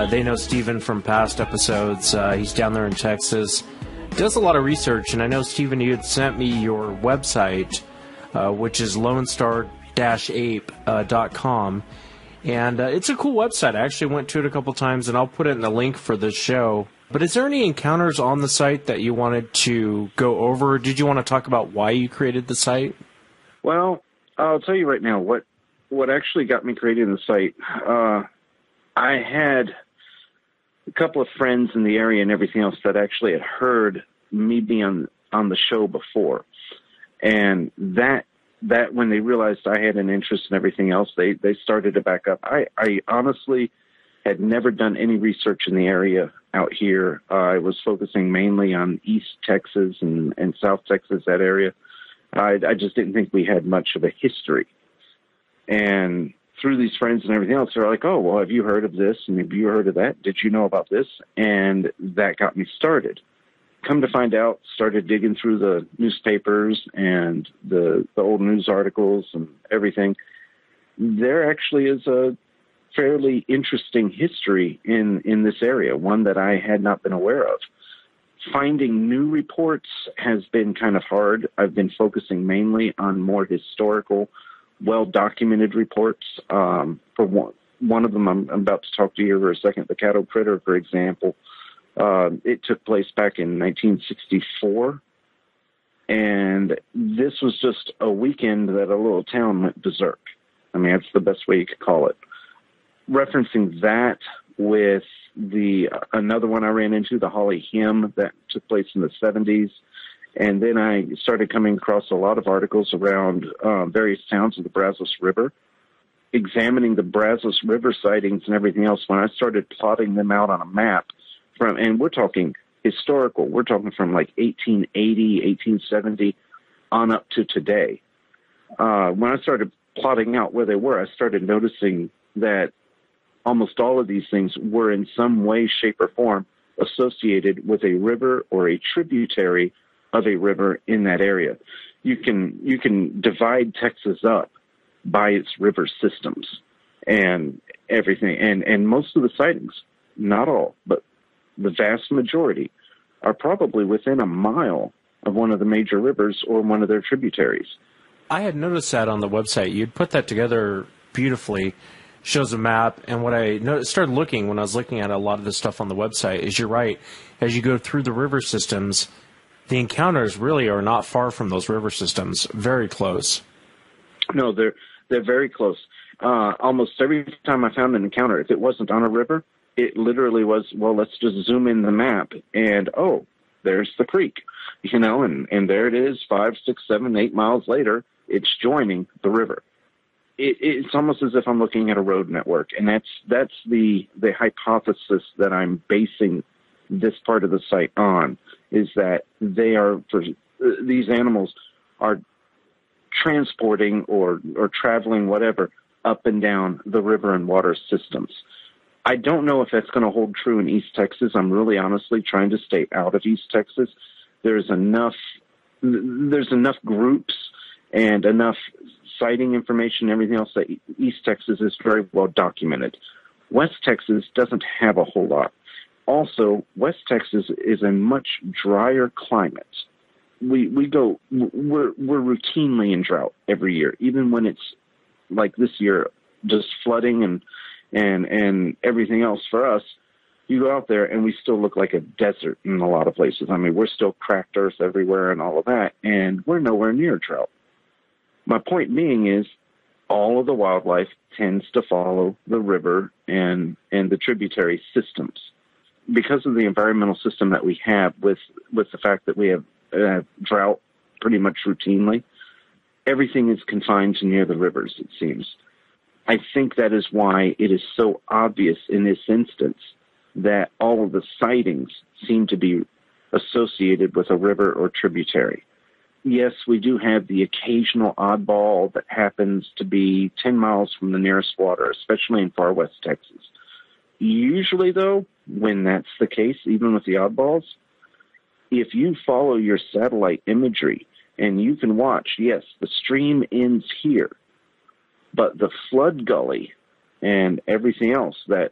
they know Stephen from past episodes. He's down there in Texas. Does a lot of research, and I know, Stephen, you had sent me your website, which is lonestar-ape.com. And it's a cool website. I actually went to it a couple times, and I'll put it in the link for this show. But is there any encounters on the site that you wanted to go over? Did you want to talk about why you created the site? Well, I'll tell you right now what actually got me creating the site. I had a couple of friends in the area and everything else that actually had heard me be on the show before. And that when they realized I had an interest in everything else, they started to back up. I honestly had never done any research in the area out here. I was focusing mainly on East Texas and South Texas, that area. I just didn't think we had much of a history. And through these friends and everything else, they're like, oh, well, have you heard of this? And have you heard of that? Did you know about this? And that got me started. Come to find out, started digging through the newspapers and the old news articles and everything. There actually is a fairly interesting history in this area, one that I had not been aware of. Finding new reports has been kind of hard. I've been focusing mainly on more historical, well-documented reports. For one of them, I'm about to talk to you for a second, the cattle critter, for example. It took place back in 1964, and this was just a weekend that a little town went berserk. I mean, that's the best way you could call it. Referencing that with another one I ran into, the Holly Hymn, that took place in the 70s, and then I started coming across a lot of articles around various towns of the Brazos River, examining the Brazos River sightings and everything else. When I started plotting them out on a map, and we're talking historical, we're talking from like 1880, 1870 on up to today. When I started plotting out where they were, I started noticing that almost all of these things were in some way, shape, or form associated with a river or a tributary of a river in that area. You can divide Texas up by its river systems and everything. And most of the sightings, not all, but the vast majority, are probably within a mile of one of the major rivers or one of their tributaries. I had noticed that on the website. You'd put that together beautifully. Shows a map, and what I started looking when I was looking at a lot of the stuff on the website is, you're right, as you go through the river systems, the encounters really are not far from those river systems, very close. No, they're very close. Almost every time I found an encounter, if it wasn't on a river, it literally was, well, let's just zoom in the map, and oh, there's the creek, and there it is, 5, 6, 7, 8 miles later, it's joining the river. It's almost as if I'm looking at a road network, and that's the hypothesis that I'm basing this part of the site on, is that these animals are transporting or traveling, whatever, up and down the river and water systems. I don't know if that's going to hold true in East Texas. I'm really honestly trying to stay out of East Texas. There's enough groups and enough sighting information and everything else that East Texas is very well documented. West Texas doesn't have a whole lot. Also, West Texas is a much drier climate. We're routinely in drought every year, even when it's like this year, just flooding and everything else. For us, you go out there and we still look like a desert in a lot of places. I mean, we're still cracked earth everywhere and all of that, and we're nowhere near drought. My point being is, all of the wildlife tends to follow the river and the tributary systems. because of the environmental system that we have, with the fact that we have drought pretty much routinely, everything is confined to near the rivers, it seems. I think that is why it is so obvious in this instance that all of the sightings seem to be associated with a river or tributary. Yes, we do have the occasional oddball that happens to be 10 miles from the nearest water, especially in far west Texas. Usually, though, when that's the case, even with the oddballs, if you follow your satellite imagery and you can watch, yes, the stream ends here, but the flood gully and everything else that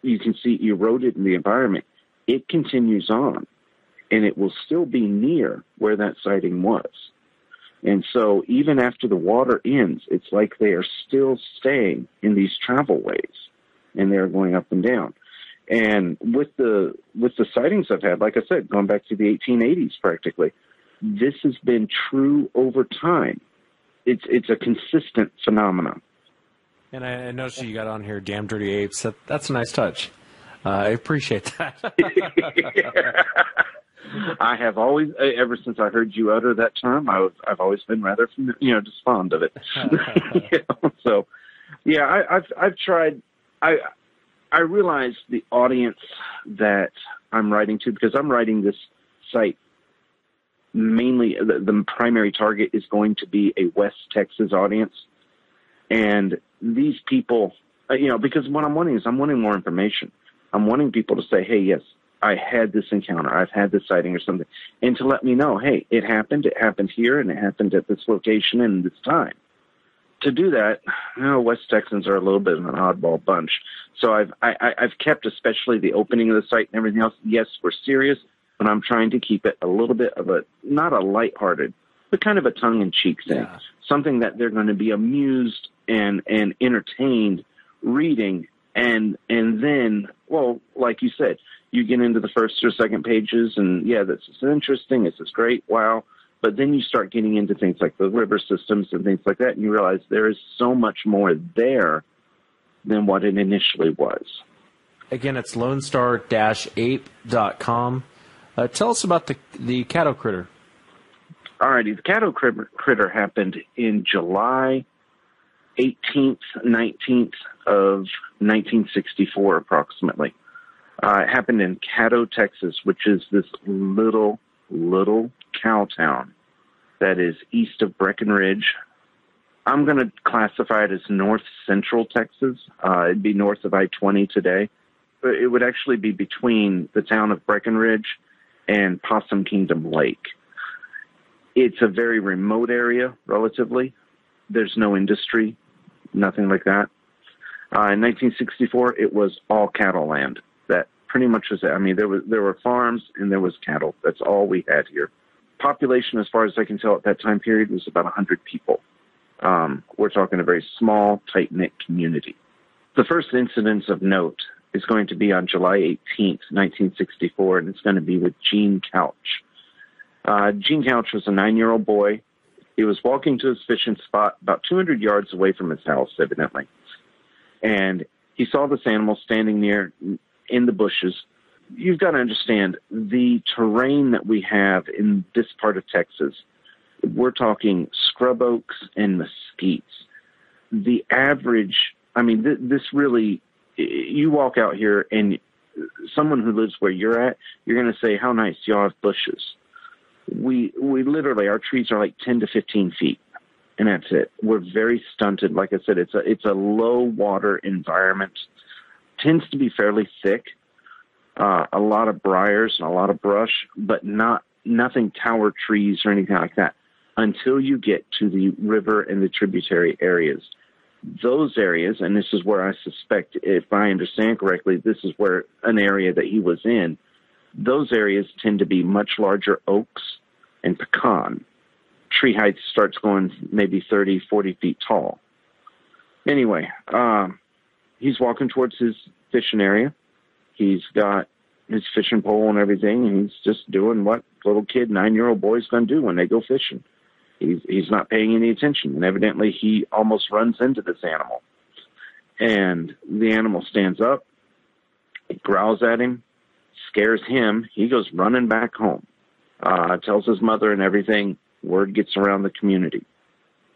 you can see eroded in the environment, it continues on, and it will still be near where that sighting was. And so even after the water ends, it's like they are still staying in these travel ways, and they're going up and down. And with the sightings I've had, like I said, going back to the 1880s practically, this has been true over time. It's a consistent phenomenon. And I noticed you got on here, damn dirty apes. That's a nice touch. I appreciate that. I have always, ever since I heard you utter that term, I've always been rather, just fond of it. So, yeah, I've tried. I realize the audience that I'm writing to, because I'm writing this site mainly, the primary target is going to be a West Texas audience. And these people, because what I'm wanting is I'm wanting more information. I'm wanting people to say, hey, yes, I had this encounter, I've had this sighting or something, and to let me know, hey, it happened here, and it happened at this location and this time. To do that, West Texans are a little bit of an oddball bunch. So I've kept especially the opening of the site and everything else. Yes, we're serious, but I'm trying to keep it a little bit of not a lighthearted, but kind of a tongue-in-cheek thing. Yeah. Something that they're going to be amused and entertained reading. And then, well, like you said, you get into the first or second pages and, yeah, this is interesting, this is great, wow. But then you start getting into things like the river systems and things like that, and you realize there is so much more there than what it initially was. Again, it's lonestar-ape.com. Tell us about the cattle critter. All righty. The cattle critter happened in July 18th, 19th of 1964, approximately. It happened in Caddo, Texas, which is this little cow town that is east of Breckenridge. I'm going to classify it as north central Texas. It'd be north of I-20 today. But it would actually be between the town of Breckenridge and Possum Kingdom Lake. It's a very remote area, relatively. There's no industry, nothing like that. In 1964, it was all cattle land. That pretty much was it. I mean, there were farms and there was cattle. That's all we had here. Population, as far as I can tell at that time period, was about 100 people. We're talking a very small, tight-knit community. The first incidence of note is going to be on July 18th, 1964, and it's going to be with Gene Couch. Gene Couch was a 9-year-old boy. He was walking to his fishing spot about 200 yards away from his house, evidently. And he saw this animal standing near in the bushes. You've got to understand the terrain that we have in this part of Texas. We're talking scrub oaks and mesquites. The average, this really, you walk out here and someone who lives where you're at, you're going to say, how nice, y'all have bushes. We literally, our trees are like 10 to 15 feet, and that's it. We're very stunted. Like I said, it's a low water environment. Tends to be fairly thick. A lot of briars and a lot of brush, but nothing tower trees or anything like that until you get to the river and the tributary areas. Those areas, and this is where I suspect, if I understand correctly, this is where an area that he was in, those areas tend to be much larger oaks and pecan. Tree height starts going maybe 30, 40 feet tall. Anyway, he's walking towards his fishing area. He's got his fishing pole and everything, and he's just doing what little kid, 9-year-old boy's going to do when they go fishing. He's not paying any attention, and evidently he almost runs into this animal. And the animal stands up, it growls at him, scares him. He goes running back home, tells his mother and everything. Word gets around the community.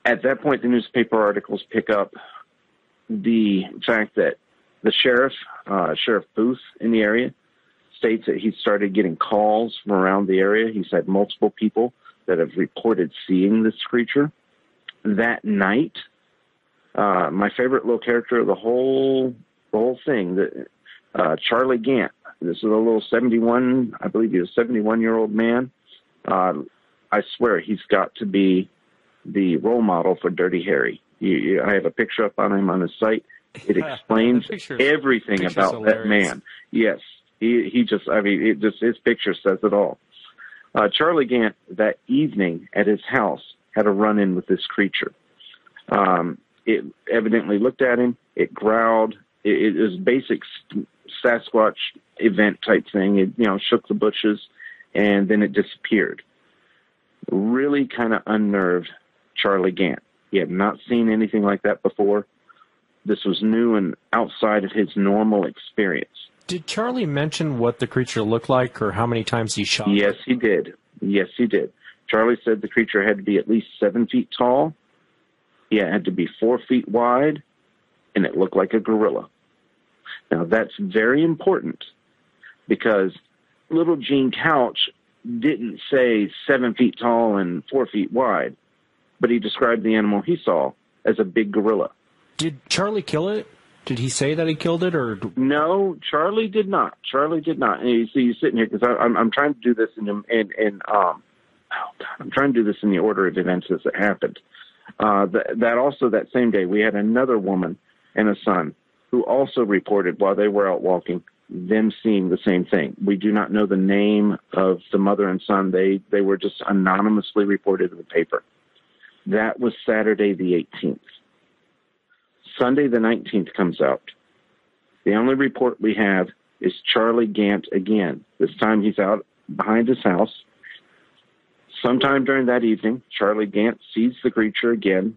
At that point, the newspaper articles pick up the fact that the Sheriff Booth in the area, states that he started getting calls from around the area. He's had multiple people that have reported seeing this creature. That night, my favorite little character of the whole thing, Charlie Gant. This is a little 71, I believe he's a 71-year-old man. I swear he's got to be the role model for Dirty Harry. I have a picture up on him on his site. It explains everything about hilarious. That man. Yes. He just, I mean, his picture says it all. Charlie Gant, that evening at his house, had a run-in with this creature. It evidently looked at him. It growled. It was basic Sasquatch event type thing. It, shook the bushes, and then it disappeared. Really kind of unnerved Charlie Gant. He had not seen anything like that before. This was new and outside of his normal experience. Did Charlie mention what the creature looked like or how many times he shot? Yes, he did. Charlie said the creature had to be at least 7 feet tall. It had to be 4 feet wide, and it looked like a gorilla. Now, that's very important because little Gene Couch didn't say 7 feet tall and 4 feet wide, but he described the animal he saw as a big gorilla. Did Charlie kill it? Did he say that he killed it, or no? Charlie did not. And you see, you're sitting here because I'm trying to do this I'm trying to do this in the order of events as it happened. That same day we had another woman and a son who also reported while they were out walking them seeing the same thing. We do not know the name of the mother and son. They were just anonymously reported in the paper. That was Saturday the 18th. Sunday the 19th comes out. The only report we have is Charlie Gant again. This time he's out behind his house. Sometime during that evening, Charlie Gant sees the creature again.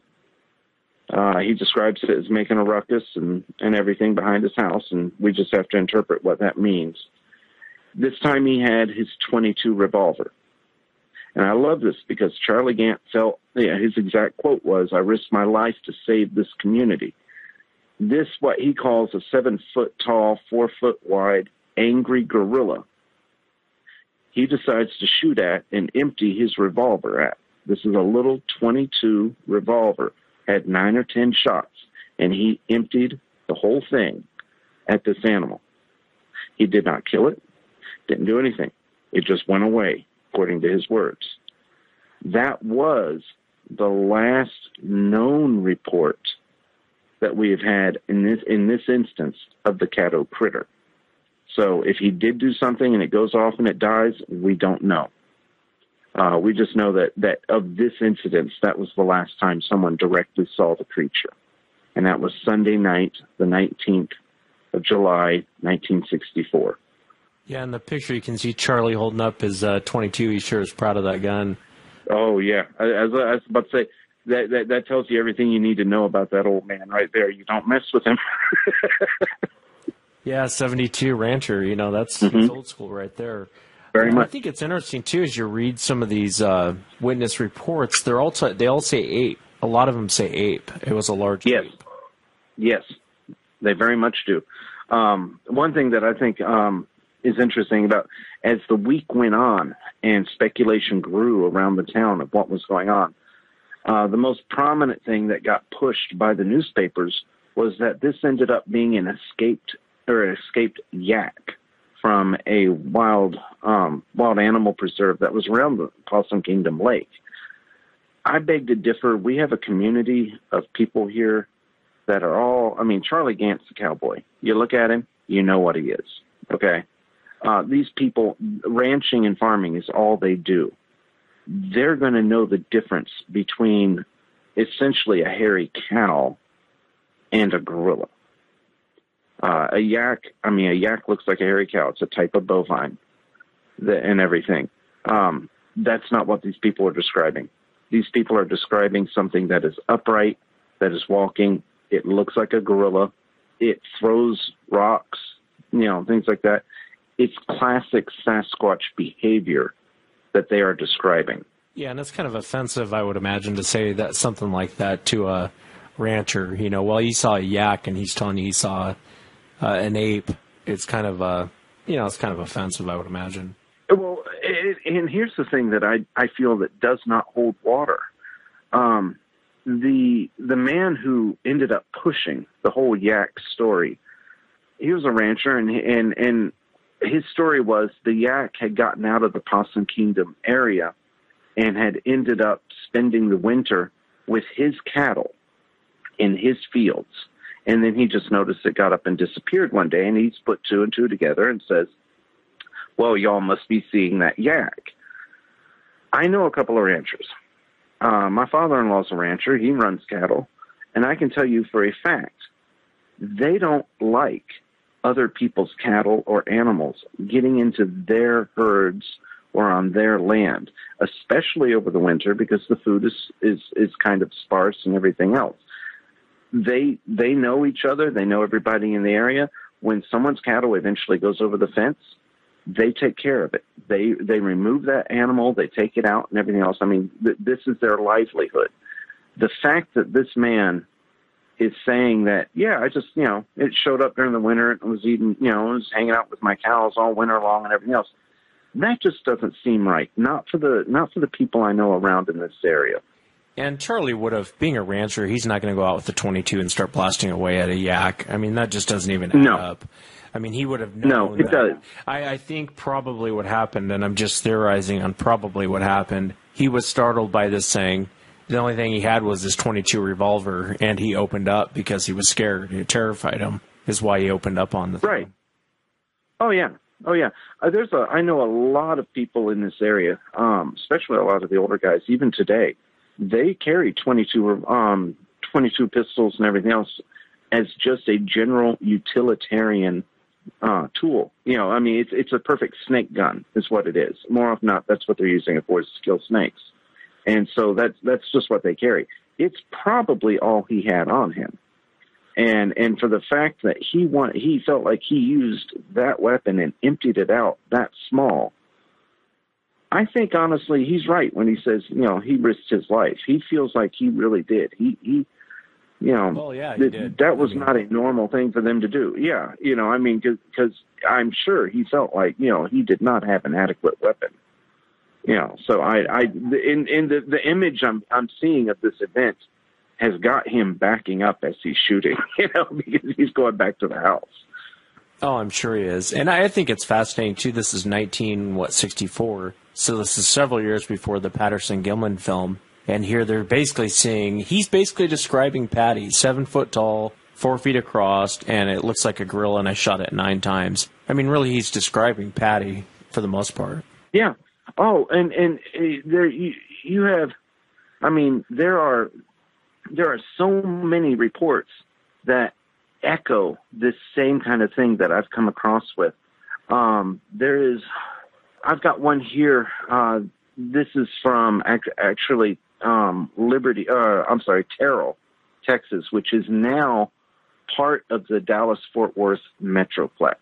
He describes it as making a ruckus and everything behind his house, and we just have to interpret what that means. This time he had his .22 revolver. And I love this because Charlie Gant felt, his exact quote was, "I risked my life to save this community." This, what he calls a 7 foot tall, 4 foot wide, angry gorilla, he decides to shoot at and empty his revolver at. This is a little .22 revolver, had 9 or 10 shots, and he emptied the whole thing at this animal. He did not kill it, didn't do anything. It just went away, according to his words. That was the last known report that we have had in this instance of the Caddo critter. So if he did do something and it goes off and it dies, we don't know. We just know that of this incident, that was the last time someone directly saw the creature. And that was Sunday night, the 19th of July, 1964. Yeah, in the picture you can see Charlie holding up his .22. He sure is proud of that gun. Oh, yeah. I was about to say, that tells you everything you need to know about that old man right there. You don't mess with him. Yeah, 72 rancher, that's Mm-hmm. old school right there. Very much. I think it's interesting, too, as you read some of these witness reports, they all say ape. A lot of them say ape. It was a large ape. Yes, they very much do. One thing that I think is interesting about, as the week went on and speculation grew around the town of what was going on, the most prominent thing that got pushed by the newspapers was that this ended up being an escaped yak from a wild animal preserve that was around the Possum Kingdom Lake. I beg to differ. We have a community of people here that are all, Charlie Gant's a cowboy. You look at him, you know what he is, okay? These people, ranching and farming is all they do. They're going to know the difference between essentially a hairy cow and a gorilla. A yak looks like a hairy cow. It's a type of bovine and everything. That's not what these people are describing. These people are describing something that is upright, that is walking. It looks like a gorilla. It throws rocks, things like that. it's classic Sasquatch behavior that they are describing. Yeah, and it's kind of offensive, I would imagine, to say that something like that to a rancher. You know, well, he saw a yak and he's telling you he saw an ape. It's kind of, it's kind of offensive, I would imagine. Well, and here's the thing that I feel that does not hold water. The man who ended up pushing the whole yak story, he was a rancher, and his story was the yak had gotten out of the Possum Kingdom area and had ended up spending the winter with his cattle in his fields. And then he just noticed it got up and disappeared one day, and he's put two and two together and says, well, y'all must be seeing that yak. I know a couple of ranchers. My father-in-law's a rancher. He runs cattle. And I can tell you for a fact, they don't like other people's cattle or animals getting into their herds or on their land, especially over the winter because the food is kind of sparse and everything else. They know each other. They know everybody in the area. When someone's cattle eventually goes over the fence, they take care of it. They remove that animal. They take it out and everything else. I mean, this is their livelihood. The fact that this man is saying that, yeah, I just, it showed up during the winter and was eating, it was hanging out with my cows all winter long and everything else. That just doesn't seem right. Not for the people I know around in this area. And Charlie would have, being a rancher, he's not going to go out with the 22 and start blasting away at a yak. I mean, that just doesn't even add up. I mean, he would have known. No, it does. I think probably what happened, and I'm just theorizing on probably what happened, he was startled by this thing. The only thing he had was his 22 revolver, and he opened up because he was scared. It terrified him, is why he opened up on the thing. Right. Oh, yeah. I know a lot of people in this area, especially a lot of the older guys, even today. They carry 22 pistols and everything else as just a general utilitarian tool. I mean, it's a perfect snake gun is what it is. More often than not, that's what they're using it for, is to kill snakes. And so that's just what they carry. It's probably all he had on him. And for the fact that he felt like he used that weapon and emptied it out that small, I think honestly he's right when he says, he risked his life. He feels like he really did. He well, yeah, he did. That was not a normal thing for them to do. Yeah, I mean, because I'm sure he felt like, he did not have an adequate weapon. So the image I'm seeing of this event has got him backing up as he's shooting, because he's going back to the house. Oh, I'm sure he is. And I think it's fascinating, too. This is 1964. So this is several years before the Patterson-Gimlin film. And here they're basically saying, he's basically describing Patty, 7 foot tall, 4 feet across, and it looks like a gorilla, and I shot it 9 times. I mean, really, he's describing Patty for the most part. Yeah. Oh, and there you have, I mean, there are so many reports that echo this same kind of thing that I've come across with. I've got one here. This is from actually Terrell, Texas, which is now part of the Dallas-Fort Worth Metroplex.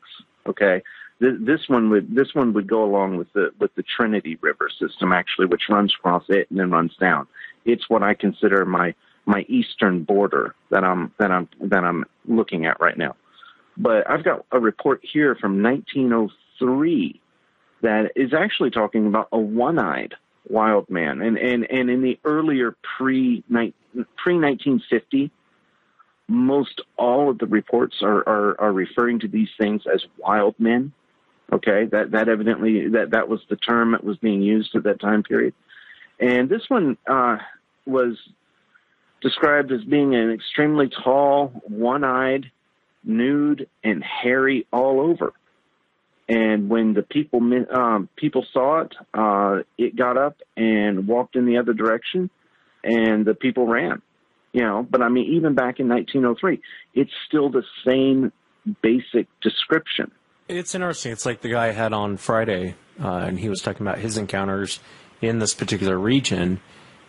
Okay, this one would go along with the Trinity River system, actually, which runs across it and then runs down. It's what I consider my eastern border that I'm looking at right now. But I've got a report here from 1903 that is actually talking about a one-eyed wild man. And in the earlier pre-1950, most all of the reports are referring to these things as wild men. Okay, that evidently that was the term that was being used at that time period. And this one was described as being an extremely tall, one-eyed, nude, and hairy all over. And when the people saw it, it got up and walked in the other direction, and the people ran. But I mean, even back in 1903, it's still the same basic description. It's interesting. It's like the guy I had on Friday, and he was talking about his encounters in this particular region.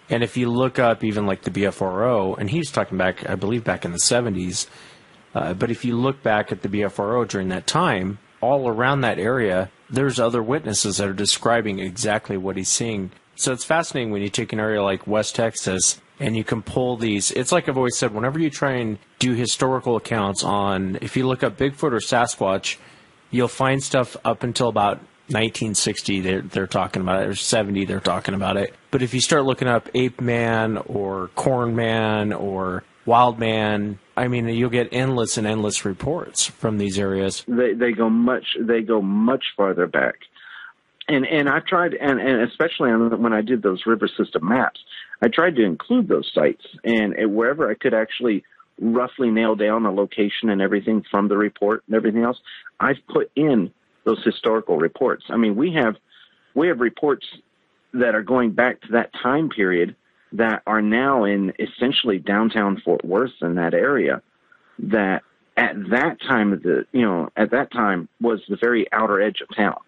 And if you look up even like the BFRO, and he's talking back, I believe, back in the 70s, but if you look back at the BFRO during that time, all around that area, there's other witnesses that are describing exactly what he's seeing. So it's fascinating when you take an area like West Texas and you can pull these. It's like I've always said, whenever you try and do historical accounts on, if you look up Bigfoot or Sasquatch, you'll find stuff up until about 1960 they're talking about it, or 70 they're talking about it. But if you start looking up Ape Man or Corn Man or Wild Man, I mean, you'll get endless and endless reports from these areas. They go much farther back. And I've tried, and especially when I did those river system maps, I tried to include those sites, and wherever I could actually roughly nail down a location and everything from the report and everything else, I've put in those historical reports. I mean, we have reports that are going back to that time period that are now in essentially downtown Fort Worth in that area, that at that time was the very outer edge of town.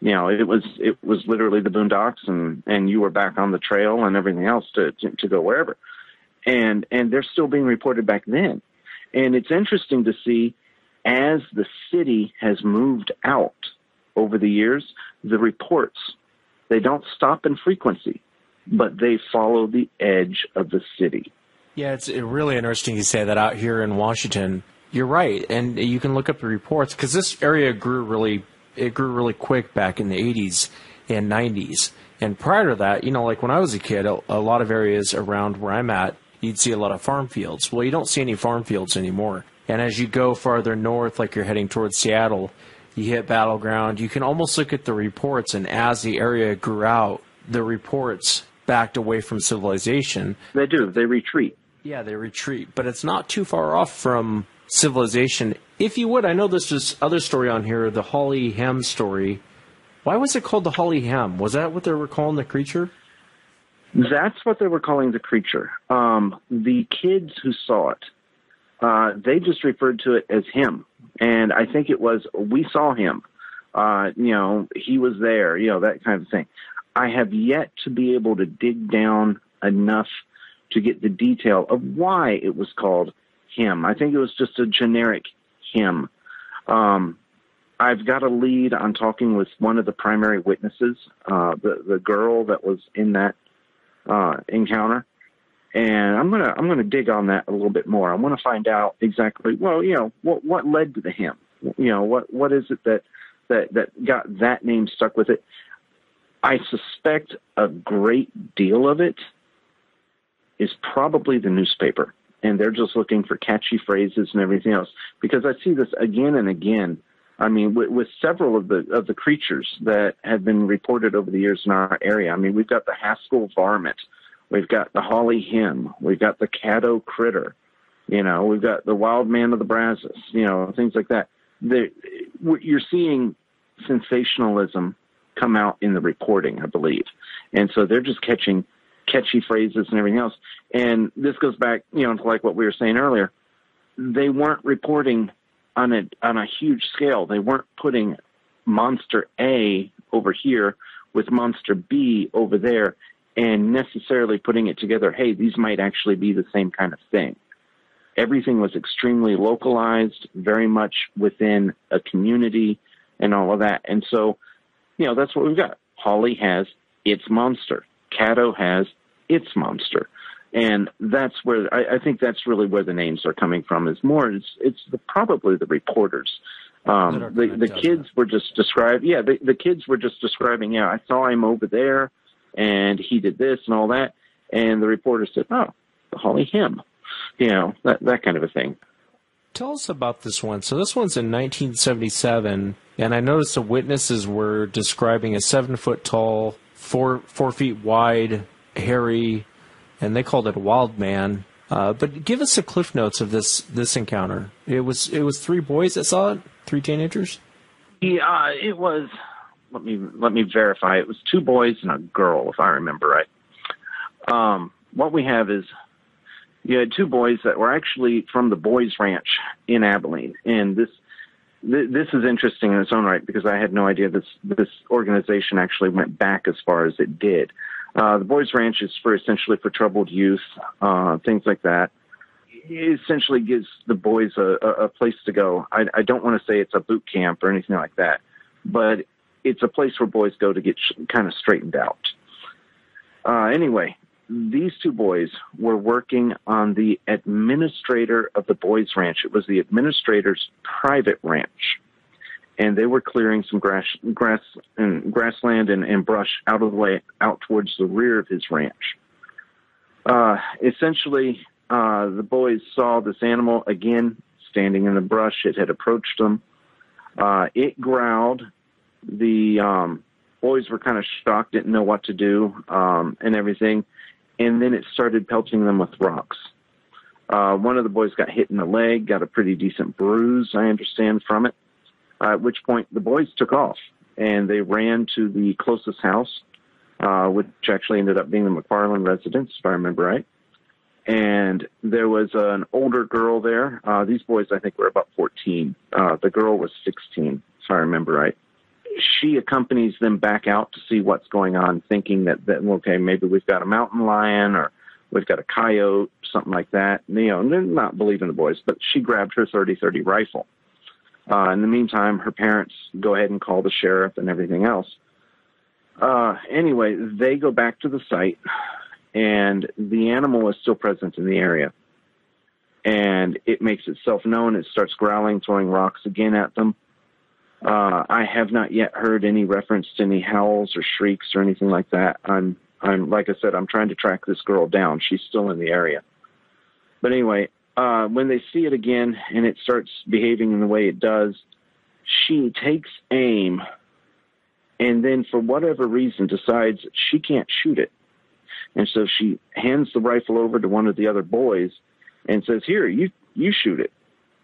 You know, it was literally the boondocks, and you were back on the trail and everything else to go wherever. And they're still being reported back then. And it's interesting to see, as the city has moved out over the years, the reports, they don't stop in frequency, but they follow the edge of the city. Yeah, it's really interesting you say that out here in Washington. You're right, and you can look up the reports, because this area grew really quick back in the 80s and 90s. And prior to that, you know, like when I was a kid, a lot of areas around where I'm at, you'd see a lot of farm fields. Well, you don't see any farm fields anymore. And as you go farther north, like you're heading towards Seattle, you hit Battleground. You can almost look at the reports, and as the area grew out, the reports backed away from civilization. They do. They retreat. Yeah, they retreat. But it's not too far off from civilization. If you would, I know there's this other story on here, the Holly Hem story. Why was it called the Holly Hem? Was that what they were calling the creature? That's what they were calling the creature. The kids who saw it, they just referred to it as him. And I think it was, we saw him. You know, he was there, you know, that kind of thing. I have yet to be able to dig down enough to get the detail of why it was called him. I think it was just a generic him. I've got a lead on talking with one of the primary witnesses, the girl that was in that encounter, and I'm gonna dig on that a little bit more. I want to find out exactly, well, you know, what led to the him. You know, what is it that got that name stuck with it? I suspect a great deal of it is probably the newspaper, and they're just looking for catchy phrases and everything else. Because I see this again and again. I mean, with several of the creatures that have been reported over the years in our area. I mean, we've got the Haskell varmint, we've got the Holly Hem, we've got the Caddo critter, you know, we've got the Wild Man of the Brazos, you know, things like that. You're seeing sensationalism come out in the reporting, I believe, and so they're just catching catchy phrases and everything else. And this goes back, you know, to like what we were saying earlier. They weren't reporting on a huge scale. They weren't putting monster A over here with monster B over there and necessarily putting it together. Hey, these might actually be the same kind of thing. Everything was extremely localized, very much within a community and all of that. And so, you know, that's what we've got. Holly has its monster. Caddo has its monster. And that's where I think that's really where the names are coming from. Is more it's probably the reporters. The kids were just describing. Yeah, the kids were just describing. Yeah, I saw him over there, and he did this and all that. And the reporter said, "Oh, the Holly Hem," you know, that kind of a thing. Tell us about this one. So this one's in 1977, and I noticed the witnesses were describing a 7-foot tall, 4 feet wide, hairy, and they called it a wild man. But give us the cliff notes of this encounter. It was 3 boys that saw it, 3 teenagers. Yeah, it was. Let me verify. It was 2 boys and a girl, if I remember right. What we have is you had 2 boys that were actually from the Boys Ranch in Abilene, and this is interesting in its own right because I had no idea this organization actually went back as far as it did. The Boys Ranch is essentially for troubled youth, things like that. essentially gives the boys a place to go. I don't want to say it's a boot camp or anything like that, but it's a place where boys go to get kind of straightened out. Anyway, these two boys were working on the administrator of the boys' ranch. It was the administrator's private ranch, and they were clearing some grassland and brush out of the way, out towards the rear of his ranch. Essentially, the boys saw this animal again standing in the brush. It had approached them. It growled. The boys were kind of shocked, didn't know what to do, and everything. And then it started pelting them with rocks. One of the boys got hit in the leg, got a pretty decent bruise, I understand, from it. At which point the boys took off, and they ran to the closest house, which actually ended up being the McFarland residence, if I remember right. And there was an older girl there. These boys, I think, were about 14. The girl was 16, if I remember right. She accompanies them back out to see what's going on, thinking that okay, maybe we've got a mountain lion or we've got a coyote, something like that. You know, they're not believing the boys, but she grabbed her .30-30 rifle. In the meantime, her parents go ahead and call the sheriff and everything else. Anyway, they go back to the site, and the animal is still present in the area. And it makes itself known. It starts growling, throwing rocks again at them. I have not yet heard any reference to any howls or shrieks or anything like that. I'm like I said, I'm trying to track this girl down. She's still in the area. But anyway, when they see it again and it starts behaving in the way it does, she takes aim and then for whatever reason decides she can't shoot it. And so she hands the rifle over to one of the other boys and says, "Here, you shoot it."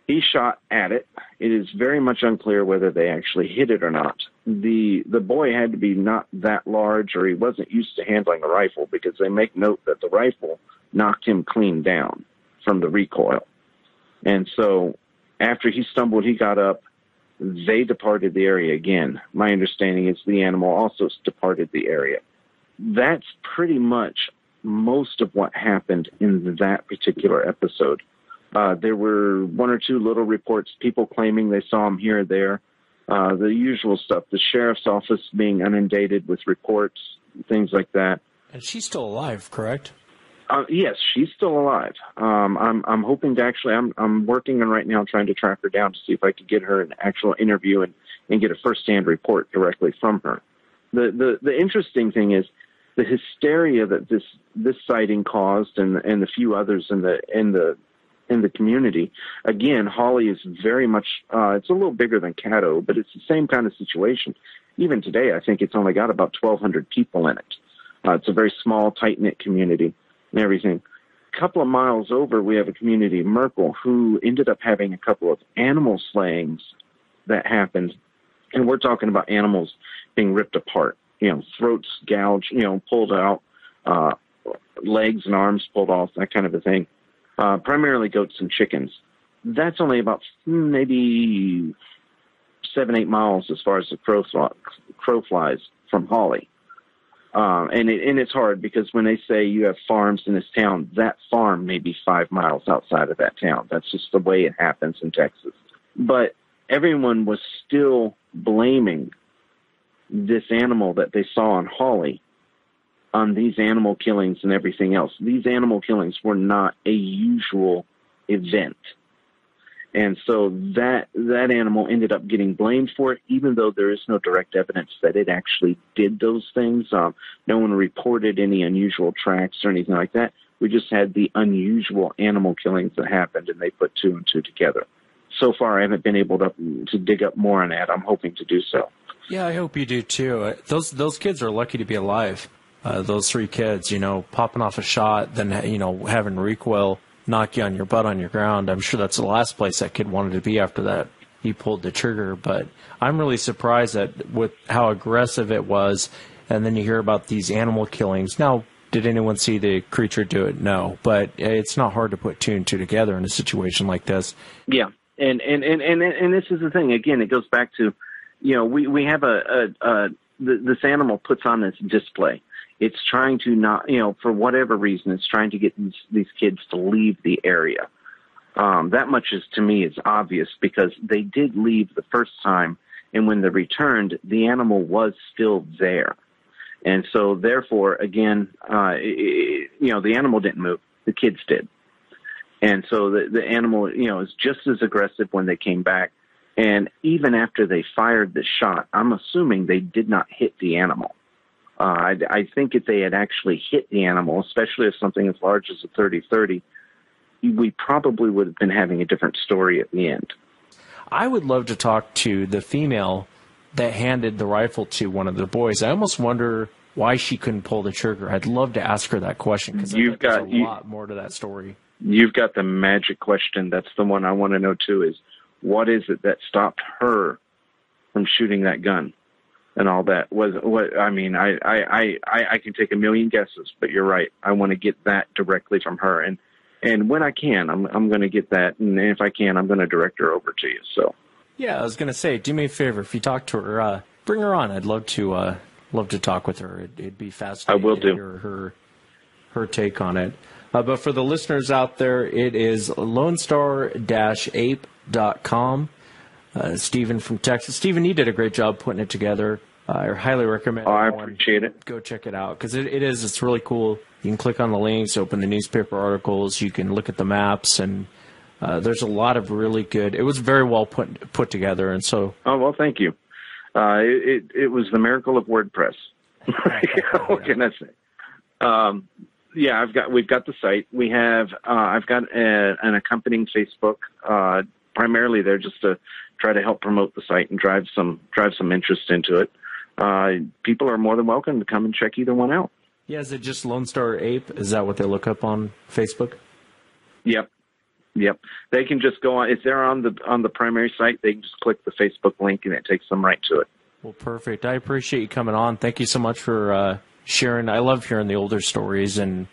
He shot at it. It is very much unclear whether they actually hit it or not. The boy had to be not that large, or he wasn't used to handling a rifle, because they make note that the rifle knocked him clean down from the recoil. And so after he stumbled, he got up. They departed the area again. My understanding is the animal also departed the area. That's pretty much most of what happened in that particular episode. There were one or two little reports, people claiming they saw him here or there. The usual stuff, the sheriff's office being inundated with reports, things like that. And she's still alive, correct? Yes, she's still alive. I'm hoping to actually, I'm working on right now trying to track her down to see if I could get her an actual interview and get a first-hand report directly from her. The interesting thing is the hysteria that this sighting caused, and the few others in the community. Again, Holly is very much, it's a little bigger than Caddo, but it's the same kind of situation. Even today, I think it's only got about 1,200 people in it. It's a very small, tight-knit community and everything. A couple of miles over, we have a community, Merkel, who ended up having a couple of animal slayings that happened. And we're talking about animals being ripped apart, throats gouged, pulled out, legs and arms pulled off, that kind of a thing. Primarily goats and chickens. That's only about maybe 7-8 miles as far as the crow flies from Holly. And it's hard because when they say you have farms in this town, that farm may be 5 miles outside of that town. That's just the way it happens in Texas. But everyone was still blaming this animal that they saw on Holly on these animal killings and everything else. These animal killings were not a usual event. And so that animal ended up getting blamed for it, even though there is no direct evidence that it actually did those things. No one reported any unusual tracks or anything like that. We just had the unusual animal killings that happened, and they put 2 and 2 together. So far, I haven't been able to dig up more on that. I'm hoping to do so. Yeah, I hope you do too. Those kids are lucky to be alive. Those 3 kids, popping off a shot, then, having recoil knock you on your butt on your ground. I'm sure that's the last place that kid wanted to be after that. He pulled the trigger. But I'm really surprised with how aggressive it was. And then you hear about these animal killings. Now, did anyone see the creature do it? No. But it's not hard to put 2 and 2 together in a situation like this. Yeah. And this is the thing. Again, it goes back to, we have this animal puts on this display. It's trying to not, for whatever reason, it's trying to get these kids to leave the area. That much is, to me, is obvious because they did leave the first time, and when they returned, the animal was still there. And so, therefore, again, the animal didn't move. The kids did. And so the animal, is just as aggressive when they came back. And even after they fired the shot, I'm assuming they did not hit the animal. I think if they had actually hit the animal, especially if something as large as a .30-30, we probably would have been having a different story at the end. I would love to talk to the female that handed the rifle to one of the boys. I almost wonder why she couldn't pull the trigger. I'd love to ask her that question because there's a lot more to that story. You've got the magic question. That's the one I want to know, too, is what is it that stopped her from shooting that gun and all that? I can take a million guesses, but you're right. I want to get that directly from her. And when I can, I'm going to get that. And if I can, I'm going to direct her over to you. So, yeah, I was going to say, do me a favor. If you talk to her, bring her on. I'd love to talk with her. It'd be fascinating. I will to hear her take on it. But for the listeners out there, it is lonestar-ape.com. Stephen from Texas. Stephen, you did a great job putting it together. I highly recommend it. I appreciate it. Go check it out because it's really cool. You can click on the links, open the newspaper articles. You can look at the maps, and there's a lot of really good. It was very well put together, and so. Oh well, thank you. It was the miracle of WordPress. What can I say? We've got the site. We have. I've got an accompanying Facebook. Primarily, there just to try to help promote the site and drive some interest into it. People are more than welcome to come and check either one out. Yeah, is it just Lone Star Ape? Is that what they look up on Facebook? Yep. They can just go on. If they're on the primary site, they can just click the Facebook link and it takes them right to it. Well, perfect. I appreciate you coming on. Thank you so much for sharing. I love hearing the older stories and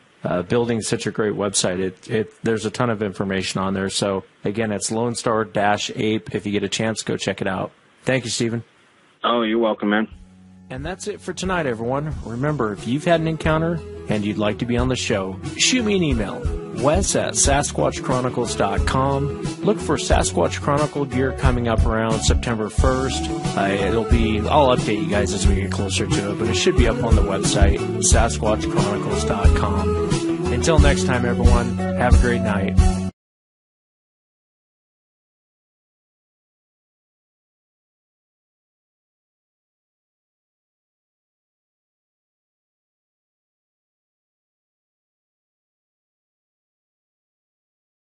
building such a great website. There's a ton of information on there. So, again, it's Lone Star-Ape. If you get a chance, go check it out. Thank you, Stephen. Oh, you're welcome, man. And that's it for tonight, everyone. Remember, if you've had an encounter and you'd like to be on the show, shoot me an email, wes@sasquatchchronicles.com. Look for Sasquatch Chronicle gear coming up around September 1st. I'll update you guys as we get closer to it, but it should be up on the website, sasquatchchronicles.com. Until next time, everyone, have a great night.